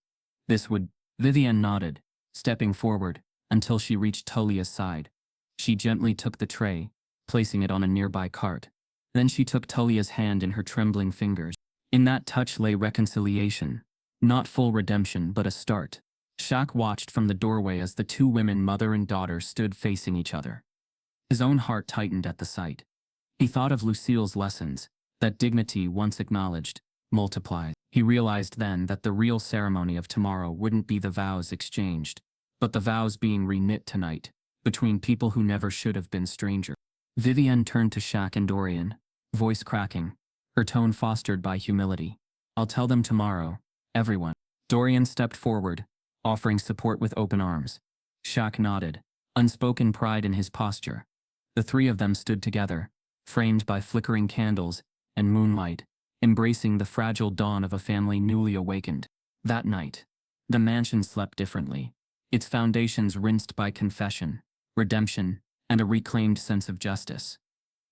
this would. Vivienne nodded, stepping forward, until she reached Talia's side. She gently took the tray, placing it on a nearby cart. Then she took Talia's hand in her trembling fingers. In that touch lay reconciliation. Not full redemption, but a start. Shaq watched from the doorway as the 2 women, mother and daughter, stood facing each other. His own heart tightened at the sight. He thought of Lucille's lessons, that dignity once acknowledged, multiplied. He realized then that the real ceremony of tomorrow wouldn't be the vows exchanged, but the vows being reknit tonight, between people who never should have been strangers. Vivienne turned to Shaq and Dorian, voice cracking, her tone fostered by humility. I'll tell them tomorrow, everyone. Dorian stepped forward, offering support with open arms. Shaq nodded, unspoken pride in his posture. The 3 of them stood together, framed by flickering candles and moonlight, embracing the fragile dawn of a family newly awakened. That night, the mansion slept differently, its foundations rinsed by confession, redemption, and a reclaimed sense of justice.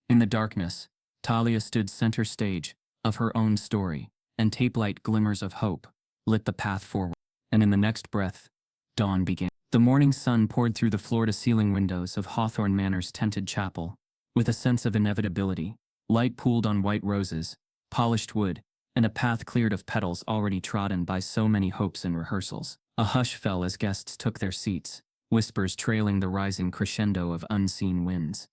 In the darkness, Tahlia stood center stage of her own story, and tape-light glimmers of hope lit the path forward. And in the next breath, dawn began. The morning sun poured through the floor-to-ceiling windows of Hawthorne Manor's tented chapel. With a sense of inevitability, light pooled on white roses, polished wood, and a path cleared of petals already trodden by so many hopes and rehearsals. A hush fell as guests took their seats, whispers trailing the rising crescendo of unseen winds.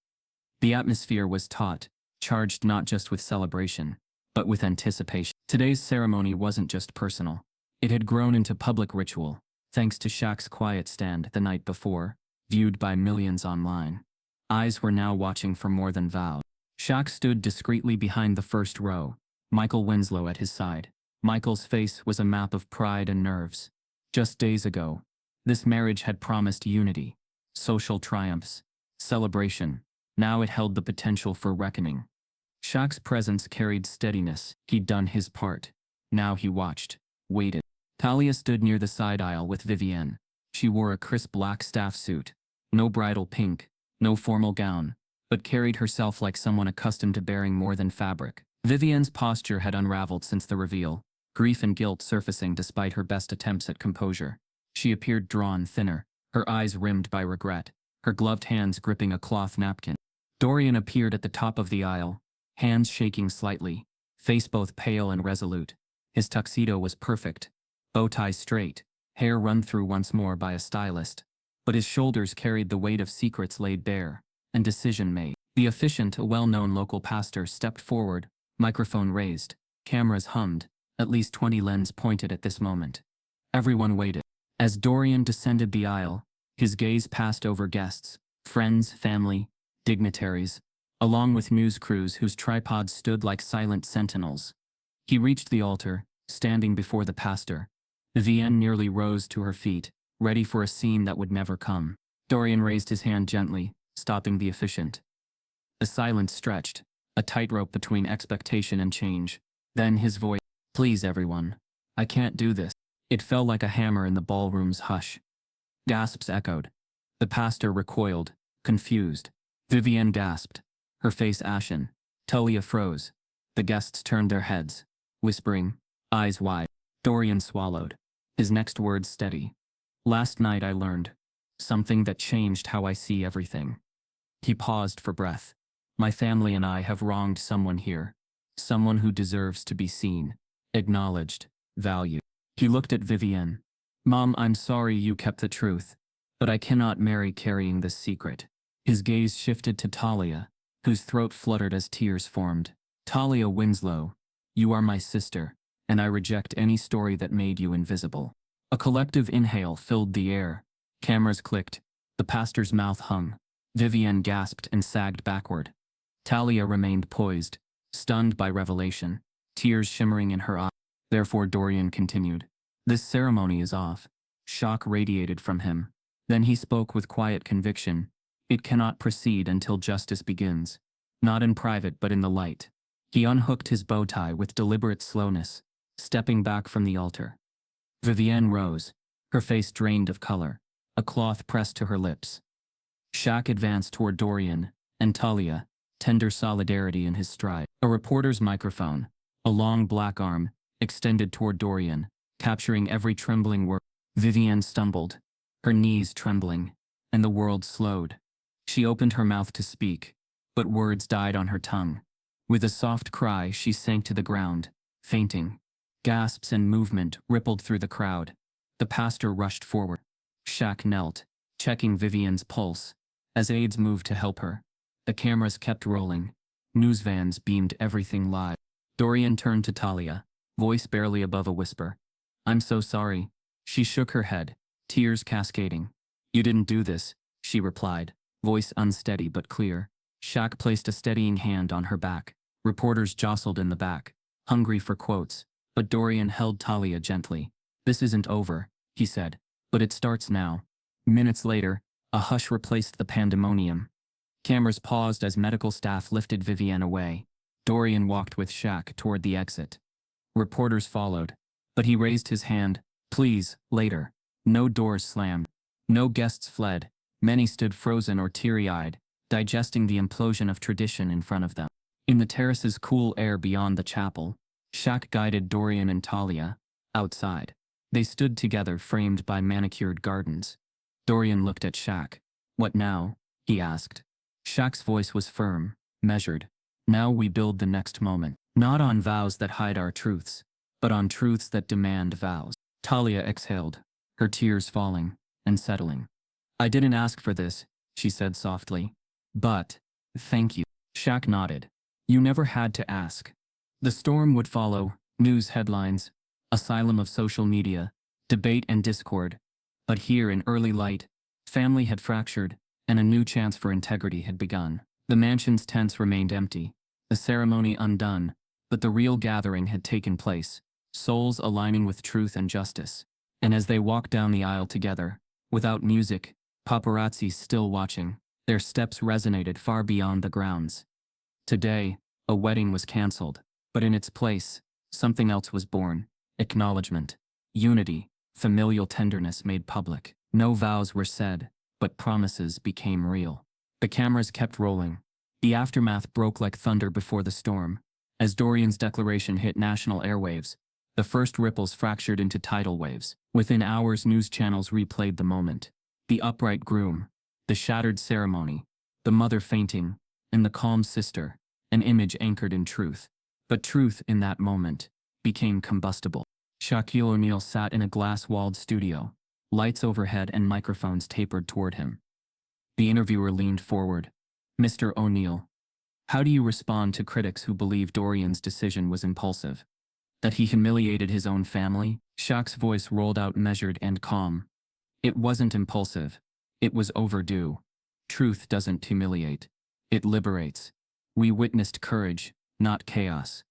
The atmosphere was taut, charged not just with celebration, but with anticipation. Today's ceremony wasn't just personal. It had grown into public ritual, thanks to Shaq's quiet stand the night before, viewed by millions online. Eyes were now watching for more than vows. Shaq stood discreetly behind the first row, Michael Winslow at his side. Michael's face was a map of pride and nerves. Just days ago, this marriage had promised unity, social triumphs, celebration. Now it held the potential for reckoning. Shaq's presence carried steadiness. He'd done his part. Now he watched, waited. Tahlia stood near the side aisle with Vivienne. She wore a crisp black staff suit. No bridal pink, no formal gown, but carried herself like someone accustomed to bearing more than fabric. Vivienne's posture had unraveled since the reveal, grief and guilt surfacing despite her best attempts at composure. She appeared drawn thinner, her eyes rimmed by regret, her gloved hands gripping a cloth napkin. Dorian appeared at the top of the aisle, hands shaking slightly, face both pale and resolute. His tuxedo was perfect, bow tie straight, hair run through once more by a stylist. But his shoulders carried the weight of secrets laid bare, and decision made. The officiant, a well-known local pastor, stepped forward, microphone raised, cameras hummed, at least 20 lenses pointed at this moment. Everyone waited. As Dorian descended the aisle, his gaze passed over guests, friends, family, dignitaries, along with news crews whose tripods stood like silent sentinels. He reached the altar, standing before the pastor. Vivienne nearly rose to her feet, ready for a scene that would never come. Dorian raised his hand gently, stopping the officiant. The silence stretched, a tightrope between expectation and change. Then his voice, "Please everyone, I can't do this." It fell like a hammer in the ballroom's hush. Gasps echoed. The pastor recoiled, confused. Vivienne gasped, her face ashen. Tahlia froze. The guests turned their heads, whispering, eyes wide. Dorian swallowed, his next words steady. "Last night I learned something that changed how I see everything." He paused for breath. "My family and I have wronged someone here. Someone who deserves to be seen, acknowledged, valued." He looked at Vivienne. "Mom, I'm sorry you kept the truth, but I cannot marry carrying this secret." His gaze shifted to Tahlia, whose throat fluttered as tears formed. "Tahlia Winslow, you are my sister, and I reject any story that made you invisible." A collective inhale filled the air. Cameras clicked. The pastor's mouth hung. Vivienne gasped and sagged backward. Tahlia remained poised, stunned by revelation, tears shimmering in her eyes. Therefore Dorian continued, "This ceremony is off." Shock radiated from him. Then he spoke with quiet conviction. "It cannot proceed until justice begins. Not in private but in the light." He unhooked his bow tie with deliberate slowness, stepping back from the altar. Vivienne rose, her face drained of color, a cloth pressed to her lips. Shaq advanced toward Dorian, and Tahlia, tender solidarity in his stride. A reporter's microphone, a long black arm, extended toward Dorian, capturing every trembling word. Vivienne stumbled, her knees trembling, and the world slowed. She opened her mouth to speak, but words died on her tongue. With a soft cry, she sank to the ground, fainting. Gasps and movement rippled through the crowd. The pastor rushed forward. Shaq knelt, checking Vivienne's pulse. As aides moved to help her, the cameras kept rolling. News vans beamed everything live. Dorian turned to Tahlia, voice barely above a whisper. "I'm so sorry." She shook her head, tears cascading. "You didn't do this," she replied, voice unsteady but clear. Shaq placed a steadying hand on her back. Reporters jostled in the back, hungry for quotes, but Dorian held Tahlia gently. "This isn't over," he said, "but it starts now." Minutes later, a hush replaced the pandemonium. Cameras paused as medical staff lifted Vivienne away. Dorian walked with Shaq toward the exit. Reporters followed, but he raised his hand. "Please, later." No doors slammed. No guests fled. Many stood frozen or teary-eyed, digesting the implosion of tradition in front of them. In the terrace's cool air beyond the chapel, Shaq guided Dorian and Tahlia outside. They stood together, framed by manicured gardens. Dorian looked at Shaq. "What now?" he asked. Shaq's voice was firm, measured. "Now we build the next moment. Not on vows that hide our truths, but on truths that demand vows." Tahlia exhaled, her tears falling and settling. "I didn't ask for this," she said softly. "But Thank you. Shaq nodded. You never had to ask. The storm would follow, news headlines, asylum of social media, debate and discord. But here in early light, family had fractured, and a new chance for integrity had begun. The mansion's tents remained empty, the ceremony undone, but the real gathering had taken place, souls aligning with truth and justice. And as they walked down the aisle together, without music, paparazzi still watching, their steps resonated far beyond the grounds. Today, a wedding was cancelled, but in its place, something else was born: acknowledgement, unity, familial tenderness made public. No vows were said, but promises became real. The cameras kept rolling. The aftermath broke like thunder before the storm. As Dorian's declaration hit national airwaves, the first ripples fractured into tidal waves. Within hours, news channels replayed the moment. The upright groom, the shattered ceremony, the mother fainting, and the calm sister, an image anchored in truth. But truth in that moment became combustible. Shaquille O'Neal sat in a glass-walled studio, lights overhead and microphones tapered toward him. The interviewer leaned forward. Mr. O'Neal, how do you respond to critics who believe Dorian's decision was impulsive? That he humiliated his own family? Shaq's voice rolled out measured and calm. It wasn't impulsive. It was overdue. Truth doesn't humiliate. It liberates. We witnessed courage, not chaos.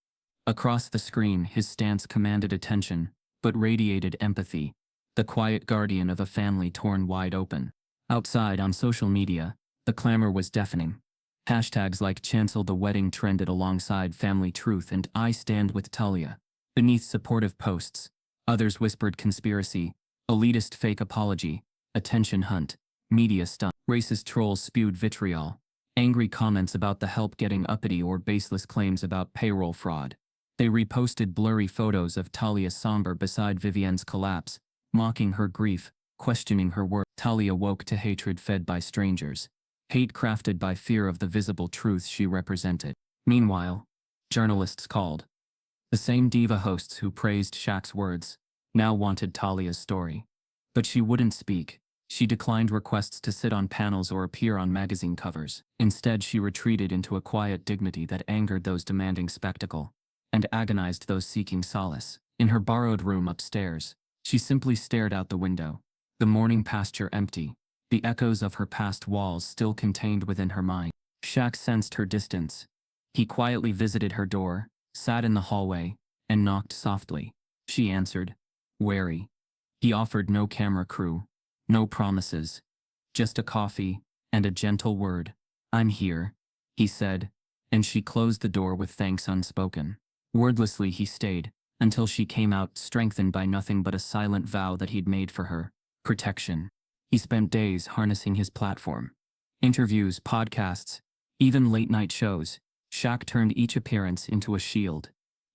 Across the screen, his stance commanded attention, but radiated empathy. The quiet guardian of a family torn wide open. Outside, on social media, the clamor was deafening. Hashtags like "Cancel the Wedding" trended alongside "Family Truth" and "I Stand with Tahlia." Beneath supportive posts, others whispered conspiracy, elitist fake apology, attention hunt, media stunt. Racist trolls spewed vitriol, angry comments about the help getting uppity or baseless claims about payroll fraud. They reposted blurry photos of Tahlia somber beside Vivienne's collapse, mocking her grief, questioning her worth. Tahlia woke to hatred fed by strangers, hate crafted by fear of the visible truth she represented. Meanwhile, journalists called. The same diva hosts who praised Shaq's words now wanted Tahlia's story. But she wouldn't speak. She declined requests to sit on panels or appear on magazine covers. Instead, she retreated into a quiet dignity that angered those demanding spectacle and agonized those seeking solace. In her borrowed room upstairs, she simply stared out the window, the morning pasture empty, the echoes of her past walls still contained within her mind. Shaq sensed her distance. He quietly visited her door, sat in the hallway, and knocked softly. She answered, wary. He offered no camera crew, no promises, just a coffee and a gentle word. I'm here, he said, and she closed the door with thanks unspoken. Wordlessly he stayed, until she came out strengthened by nothing but a silent vow that he'd made for her: protection. He spent days harnessing his platform. Interviews, podcasts, even late-night shows. Shaq turned each appearance into a shield.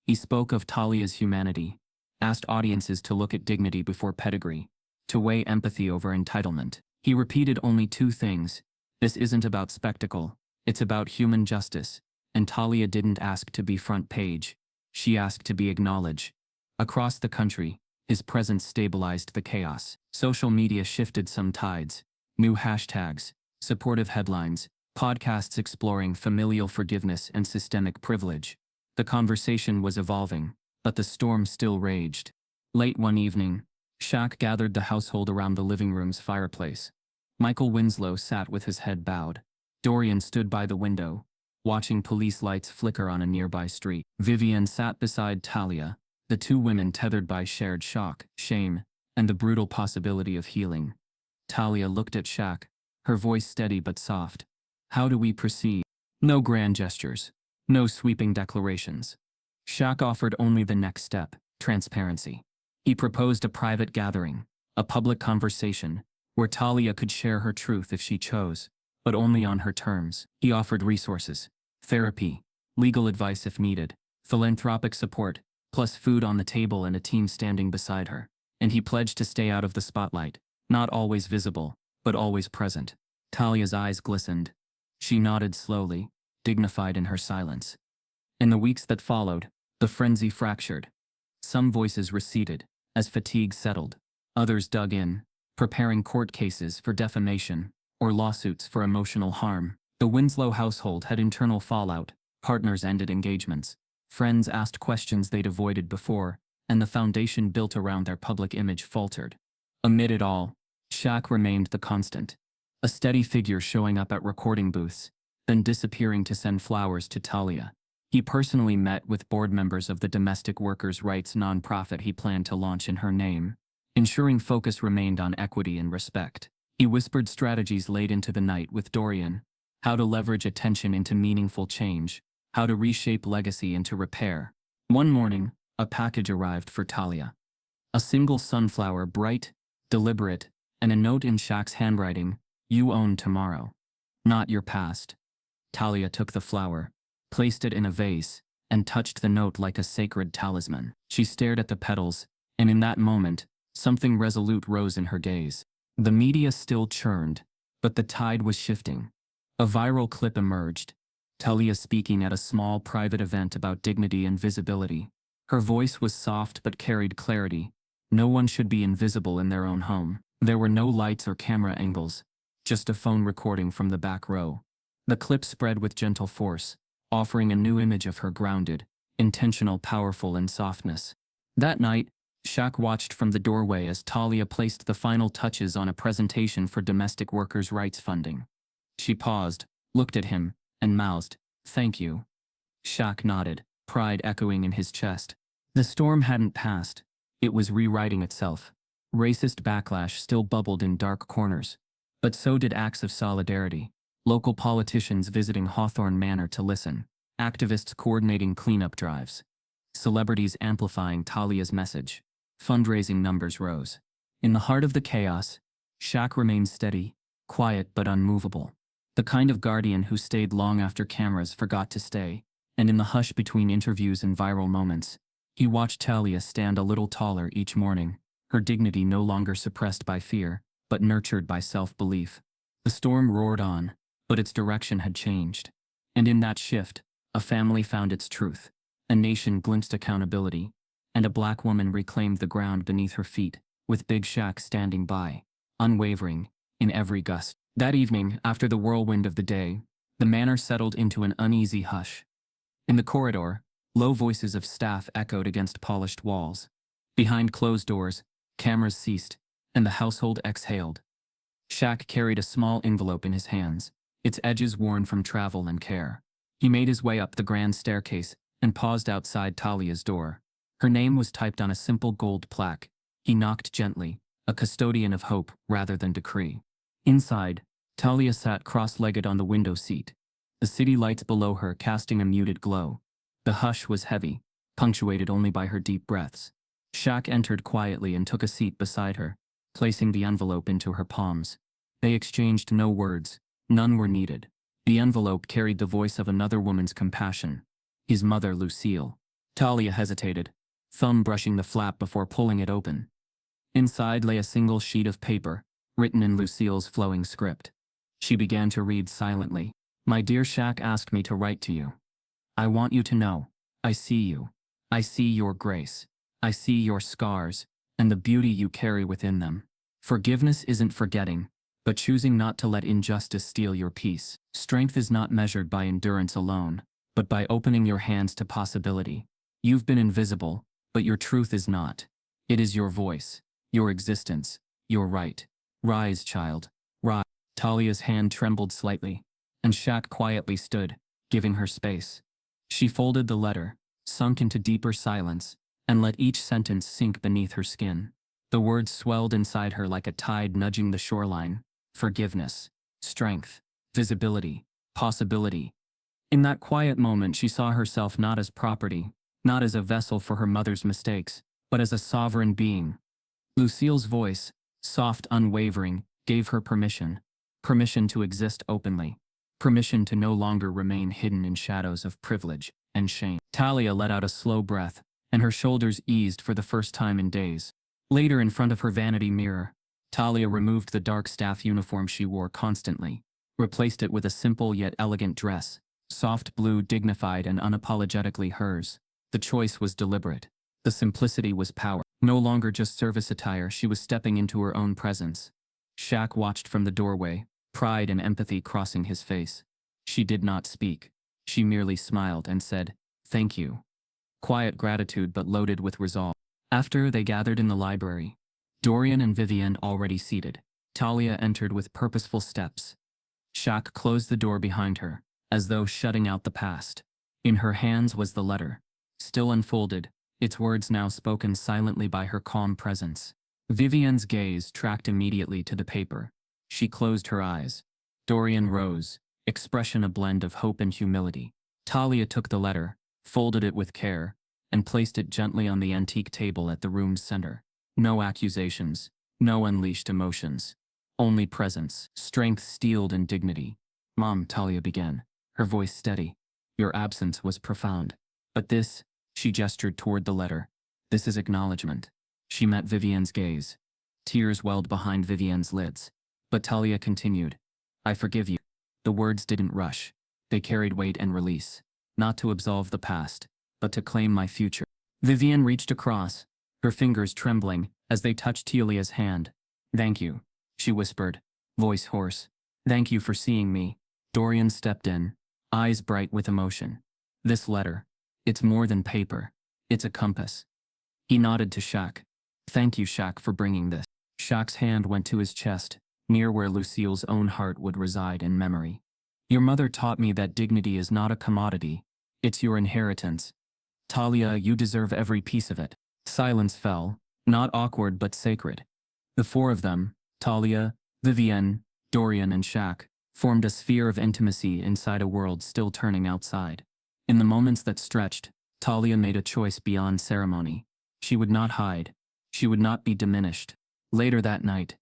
He spoke of Tahlia's humanity, asked audiences to look at dignity before pedigree, to weigh empathy over entitlement. He repeated only two things: this isn't about spectacle, it's about human justice. And Tahlia didn't ask to be front page. She asked to be acknowledged. Across the country, his presence stabilized the chaos. Social media shifted some tides. New hashtags, supportive headlines, podcasts exploring familial forgiveness and systemic privilege. The conversation was evolving, but the storm still raged. Late one evening, Shaq gathered the household around the living room's fireplace. Michael Winslow sat with his head bowed. Dorian stood by the window, watching police lights flicker on a nearby street. Vivienne sat beside Tahlia, the two women tethered by shared shock, shame, and the brutal possibility of healing. Tahlia looked at Shaq, her voice steady but soft. How do we proceed? No grand gestures. No sweeping declarations. Shaq offered only the next step: transparency. He proposed a private gathering, a public conversation, where Tahlia could share her truth if she chose, but only on her terms. He offered resources, therapy, legal advice if needed, philanthropic support, plus food on the table and a team standing beside her. And he pledged to stay out of the spotlight, not always visible, but always present. Tahlia's eyes glistened. She nodded slowly, dignified in her silence. In the weeks that followed, the frenzy fractured. Some voices receded, as fatigue settled. Others dug in, preparing court cases for defamation or lawsuits for emotional harm. The Winslow household had internal fallout, partners ended engagements, friends asked questions they'd avoided before, and the foundation built around their public image faltered. Amid it all, Shaq remained the constant, a steady figure showing up at recording booths, then disappearing to send flowers to Tahlia. He personally met with board members of the domestic workers' rights nonprofit he planned to launch in her name, ensuring focus remained on equity and respect. He whispered strategies late into the night with Dorian, how to leverage attention into meaningful change, how to reshape legacy into repair. One morning, a package arrived for Tahlia. A single sunflower, bright, deliberate, and a note in Shaq's handwriting, "You own tomorrow, not your past." Tahlia took the flower, placed it in a vase, and touched the note like a sacred talisman. She stared at the petals, and in that moment, something resolute rose in her gaze. The media still churned, but the tide was shifting. A viral clip emerged, Tahlia speaking at a small private event about dignity and visibility. Her voice was soft but carried clarity. No one should be invisible in their own home. There were no lights or camera angles, just a phone recording from the back row. The clip spread with gentle force, offering a new image of her grounded, intentional, powerful in softness. That night, Shaq watched from the doorway as Tahlia placed the final touches on a presentation for domestic workers' rights funding. She paused, looked at him, and mouthed, "Thank you." Shaq nodded, pride echoing in his chest. The storm hadn't passed. It was rewriting itself. Racist backlash still bubbled in dark corners. But so did acts of solidarity. Local politicians visiting Hawthorne Manor to listen. Activists coordinating cleanup drives. Celebrities amplifying Tahlia's message. Fundraising numbers rose. In the heart of the chaos, Shaq remained steady, quiet but unmovable. The kind of guardian who stayed long after cameras forgot to stay, and in the hush between interviews and viral moments, he watched Tahlia stand a little taller each morning, her dignity no longer suppressed by fear, but nurtured by self-belief. The storm roared on, but its direction had changed. And in that shift, a family found its truth, a nation glimpsed accountability, and a black woman reclaimed the ground beneath her feet, with Big Shaq standing by, unwavering, in every gust. That evening, after the whirlwind of the day, the manor settled into an uneasy hush. In the corridor, low voices of staff echoed against polished walls. Behind closed doors, cameras ceased, and the household exhaled. Shaq carried a small envelope in his hands, its edges worn from travel and care. He made his way up the grand staircase and paused outside Tahlia's door. Her name was typed on a simple gold plaque. He knocked gently, a custodian of hope rather than decree. Inside, Tahlia sat cross-legged on the window seat, the city lights below her casting a muted glow. The hush was heavy, punctuated only by her deep breaths. Shaq entered quietly and took a seat beside her, placing the envelope into her palms. They exchanged no words, none were needed. The envelope carried the voice of another woman's compassion, his mother Lucille. Tahlia hesitated, thumb brushing the flap before pulling it open. Inside lay a single sheet of paper, written in Lucille's flowing script. She began to read silently. "My dear Shaq asked me to write to you. I want you to know, I see you. I see your grace. I see your scars, and the beauty you carry within them. Forgiveness isn't forgetting, but choosing not to let injustice steal your peace. Strength is not measured by endurance alone, but by opening your hands to possibility. You've been invisible, but your truth is not. It is your voice, your existence, your right. Rise, child, rise." Tahlia's hand trembled slightly, and Shaq quietly stood, giving her space. She folded the letter, sunk into deeper silence, and let each sentence sink beneath her skin. The words swelled inside her like a tide nudging the shoreline. Forgiveness, strength, visibility, possibility. In that quiet moment she saw herself not as property, not as a vessel for her mother's mistakes, but as a sovereign being. Lucille's voice, soft, unwavering, gave her permission. Permission to exist openly. Permission to no longer remain hidden in shadows of privilege and shame. Tahlia let out a slow breath, and her shoulders eased for the first time in days. Later, in front of her vanity mirror, Tahlia removed the dark staff uniform she wore constantly, replaced it with a simple yet elegant dress, soft blue, dignified and unapologetically hers. The choice was deliberate. The simplicity was power. No longer just service attire, she was stepping into her own presence. Shaq watched from the doorway, pride and empathy crossing his face. She did not speak. She merely smiled and said, "Thank you." Quiet gratitude but loaded with resolve. After they gathered in the library, Dorian and Vivienne already seated, Tahlia entered with purposeful steps. Shaq closed the door behind her, as though shutting out the past. In her hands was the letter, still unfolded, its words now spoken silently by her calm presence. Vivienne's gaze tracked immediately to the paper. She closed her eyes. Dorian rose, expression a blend of hope and humility. Tahlia took the letter, folded it with care, and placed it gently on the antique table at the room's center. No accusations, no unleashed emotions. Only presence, strength steeled in dignity. "Mom," Tahlia began, her voice steady. "Your absence was profound. But this," she gestured toward the letter, "this is acknowledgement." She met Vivienne's gaze. Tears welled behind Vivienne's lids. But Tahlia continued, "I forgive you." The words didn't rush. They carried weight and release. Not to absolve the past, but to claim my future. Vivienne reached across, her fingers trembling as they touched Tahlia's hand. "Thank you," she whispered, voice hoarse. "Thank you for seeing me." Dorian stepped in, eyes bright with emotion. "This letter, it's more than paper. It's a compass." He nodded to Shaq. "Thank you, Shaq, for bringing this." Shaq's hand went to his chest, near where Lucille's own heart would reside in memory. "Your mother taught me that dignity is not a commodity. It's your inheritance. Tahlia, you deserve every piece of it." Silence fell, not awkward but sacred. The four of them, Tahlia, Vivienne, Dorian, and Shaq, formed a sphere of intimacy inside a world still turning outside. In the moments that stretched, Tahlia made a choice beyond ceremony. She would not hide. She would not be diminished. Later that night,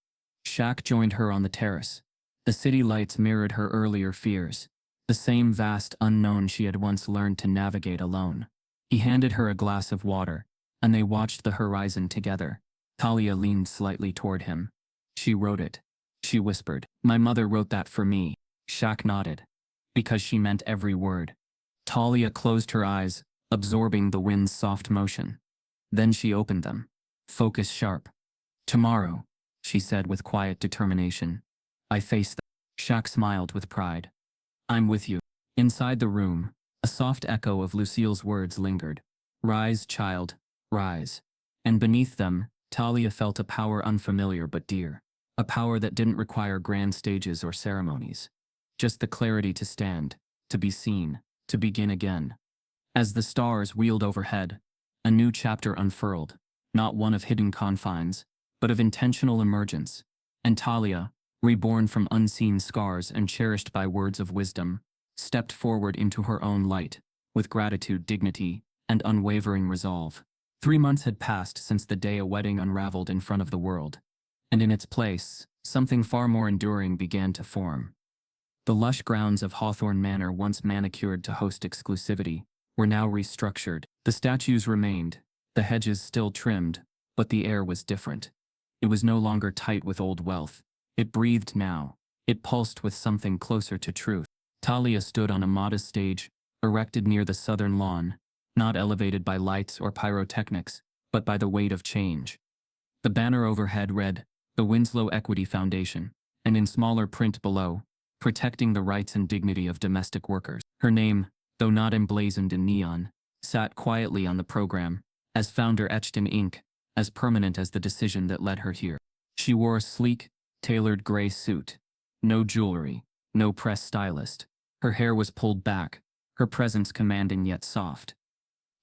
Shaq joined her on the terrace. The city lights mirrored her earlier fears, the same vast unknown she had once learned to navigate alone. He handed her a glass of water, and they watched the horizon together. Tahlia leaned slightly toward him. "She wrote it," she whispered. "My mother wrote that for me." Shaq nodded. "Because she meant every word." Tahlia closed her eyes, absorbing the wind's soft motion. Then she opened them, focus sharp. "Tomorrow," she said with quiet determination, "I face them." Shaq smiled with pride. "I'm with you." Inside the room, a soft echo of Lucille's words lingered. "Rise, child, rise." And beneath them, Tahlia felt a power unfamiliar but dear. A power that didn't require grand stages or ceremonies. Just the clarity to stand, to be seen, to begin again. As the stars wheeled overhead, a new chapter unfurled, not one of hidden confines, but of intentional emergence. And Tahlia, reborn from unseen scars and cherished by words of wisdom, stepped forward into her own light, with gratitude, dignity, and unwavering resolve. 3 months had passed since the day a wedding unraveled in front of the world, and in its place, something far more enduring began to form. The lush grounds of Hawthorne Manor, once manicured to host exclusivity, were now restructured. The statues remained, the hedges still trimmed, but the air was different. It was no longer tight with old wealth. It breathed now. It pulsed with something closer to truth. Tahlia stood on a modest stage, erected near the southern lawn, not elevated by lights or pyrotechnics, but by the weight of change. The banner overhead read, "The Winslow Equity Foundation," and in smaller print below, "Protecting the rights and dignity of domestic workers." Her name, though not emblazoned in neon, sat quietly on the program, as founder etched in ink, as permanent as the decision that led her here. She wore a sleek, tailored gray suit. No jewelry, no press stylist. Her hair was pulled back, her presence commanding yet soft.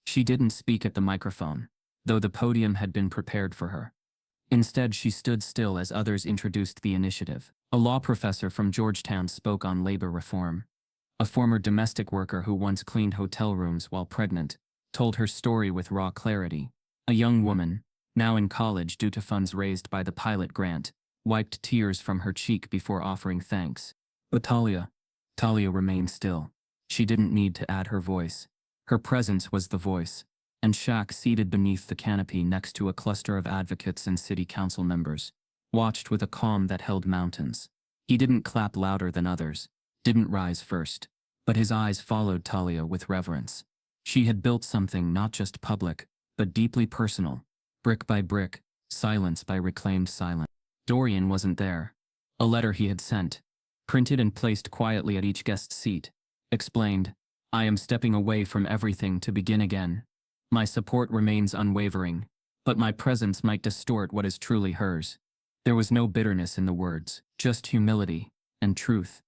She didn't speak at the microphone, though the podium had been prepared for her. Instead, she stood still as others introduced the initiative. A law professor from Georgetown spoke on labor reform. A former domestic worker who once cleaned hotel rooms while pregnant told her story with raw clarity. A young woman, now in college due to funds raised by the pilot grant, wiped tears from her cheek before offering thanks. But Tahlia remained still. She didn't need to add her voice. Her presence was the voice, and Shaq, seated beneath the canopy next to a cluster of advocates and city council members, watched with a calm that held mountains. He didn't clap louder than others, didn't rise first, but his eyes followed Tahlia with reverence. She had built something not just public, but deeply personal, brick by brick, silence by reclaimed silence. Dorian wasn't there. A letter he had sent, printed and placed quietly at each guest's seat, explained. I am stepping away from everything to begin again. My support remains unwavering, but my presence might distort what is truly hers. There was no bitterness in the words, just humility and truth.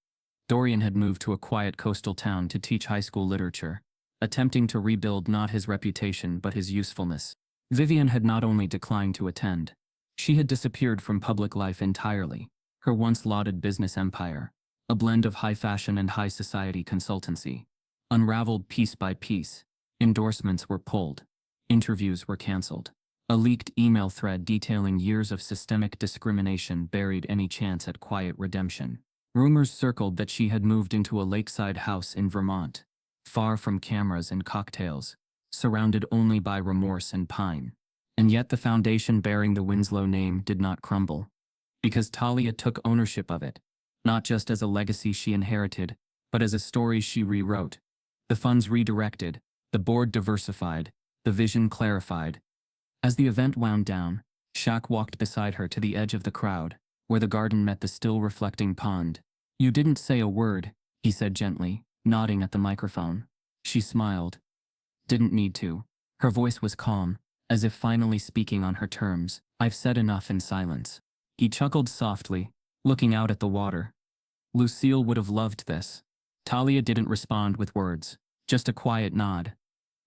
Dorian had moved to a quiet coastal town to teach high school literature, attempting to rebuild not his reputation but his usefulness. Vivian had not only declined to attend, she had disappeared from public life entirely, her once lauded business empire, a blend of high fashion and high society consultancy, unraveled piece by piece. Endorsements were pulled, interviews were cancelled. A leaked email thread detailing years of systemic discrimination buried any chance at quiet redemption. Rumors circled that she had moved into a lakeside house in Vermont, far from cameras and cocktails, surrounded only by remorse and pine. And yet the foundation bearing the Winslow name did not crumble, because Tahlia took ownership of it, not just as a legacy she inherited, but as a story she rewrote. The funds redirected, the board diversified, the vision clarified. As the event wound down, Shaq walked beside her to the edge of the crowd, where the garden met the still reflecting pond. You didn't say a word, he said gently, nodding at the microphone. She smiled. Didn't need to. Her voice was calm, as if finally speaking on her terms. I've said enough in silence. He chuckled softly, looking out at the water. Lucille would have loved this. Tahlia didn't respond with words, just a quiet nod.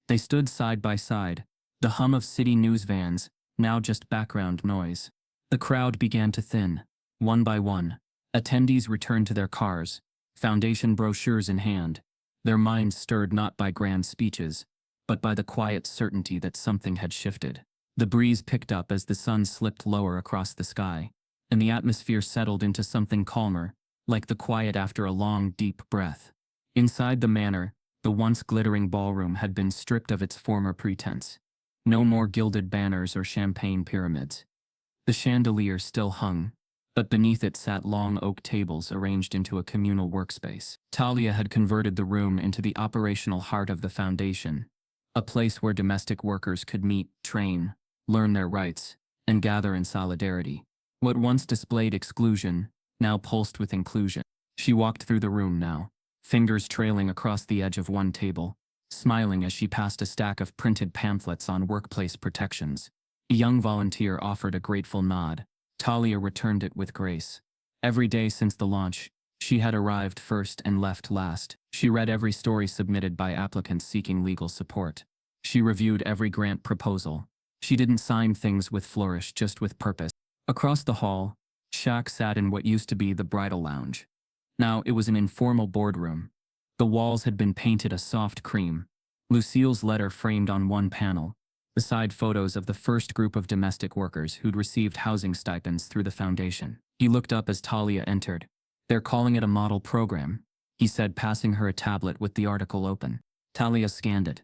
They stood side by side, the hum of city news vans, now just background noise. The crowd began to thin. One by one, attendees returned to their cars, foundation brochures in hand, their minds stirred not by grand speeches, but by the quiet certainty that something had shifted. The breeze picked up as the sun slipped lower across the sky, and the atmosphere settled into something calmer, like the quiet after a long, deep breath. Inside the manor, the once glittering ballroom had been stripped of its former pretense. No more gilded banners or champagne pyramids. The chandelier still hung, but beneath it sat long oak tables arranged into a communal workspace. Tahlia had converted the room into the operational heart of the foundation, a place where domestic workers could meet, train, learn their rights, and gather in solidarity. What once displayed exclusion, now pulsed with inclusion. She walked through the room now, fingers trailing across the edge of one table, smiling as she passed a stack of printed pamphlets on workplace protections. A young volunteer offered a grateful nod. Tahlia returned it with grace. Every day since the launch, she had arrived first and left last. She read every story submitted by applicants seeking legal support. She reviewed every grant proposal. She didn't sign things with flourish, just with purpose. Across the hall, Shaq sat in what used to be the bridal lounge. Now it was an informal boardroom. The walls had been painted a soft cream. Lucille's letter framed on one panel, beside photos of the first group of domestic workers who'd received housing stipends through the foundation. He looked up as Tahlia entered. They're calling it a model program, he said, passing her a tablet with the article open. Tahlia scanned it.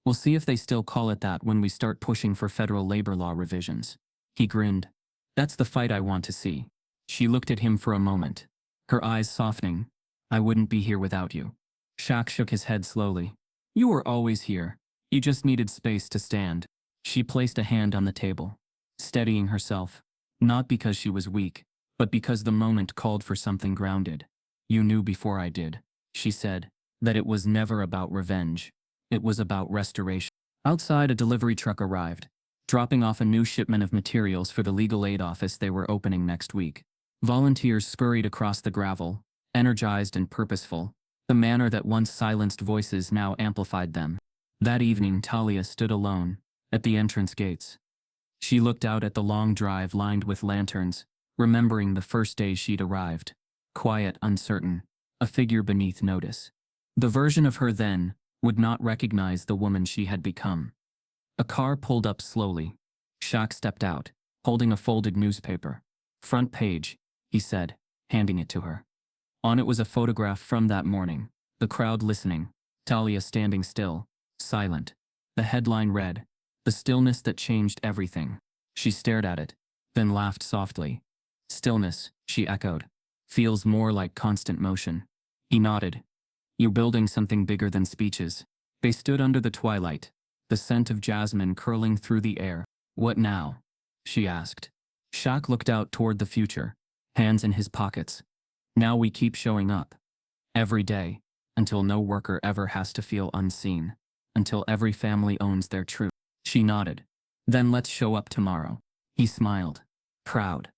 We'll see if they still call it that when we start pushing for federal labor law revisions. He grinned. That's the fight I want to see. She looked at him for a moment, her eyes softening. I wouldn't be here without you. Shaq shook his head slowly. You were always here. You just needed space to stand. She placed a hand on the table, steadying herself, not because she was weak, but because the moment called for something grounded. You knew before I did, she said, that it was never about revenge. It was about restoration. Outside, a delivery truck arrived, dropping off a new shipment of materials for the legal aid office they were opening next week. Volunteers scurried across the gravel, energized and purposeful, the manner that once silenced voices now amplified them. That evening, Tahlia stood alone, at the entrance gates. She looked out at the long drive lined with lanterns, remembering the first day she'd arrived. Quiet, uncertain, a figure beneath notice. The version of her then would not recognize the woman she had become. A car pulled up slowly. Shaq stepped out, holding a folded newspaper. Front page, he said, handing it to her. On it was a photograph from that morning, the crowd listening, Tahlia standing still, silent. The headline read, "The stillness that changed everything." She stared at it, then laughed softly. Stillness, she echoed. Feels more like constant motion. He nodded. You're building something bigger than speeches. They stood under the twilight, the scent of jasmine curling through the air. What now? She asked. Shaq looked out toward the future, hands in his pockets. Now we keep showing up. Every day, until no worker ever has to feel unseen, until every family owns their truth. She nodded. Then let's show up tomorrow. He smiled. Proud.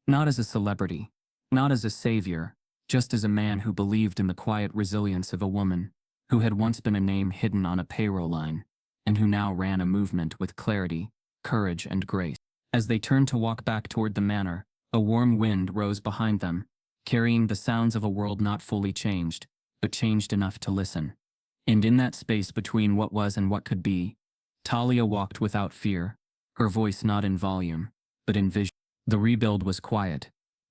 Not as a celebrity. Not as a savior. Just as a man who believed in the quiet resilience of a woman, who had once been a name hidden on a payroll line, and who now ran a movement with clarity, courage, and grace. As they turned to walk back toward the manor, a warm wind rose behind them, carrying the sounds of a world not fully changed, but changed enough to listen. And in that space between what was and what could be, Tahlia walked without fear, her voice not in volume, but in vision. The rebuild was quiet,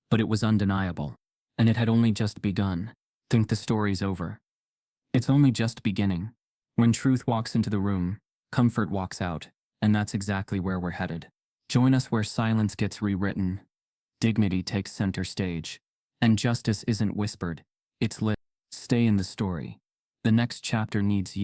but it was undeniable, and it had only just begun. Think the story's over. It's only just beginning. When truth walks into the room, comfort walks out, and that's exactly where we're headed. Join us where silence gets rewritten, dignity takes center stage, and justice isn't whispered, it's lit. Stay in the story. The next chapter needs you.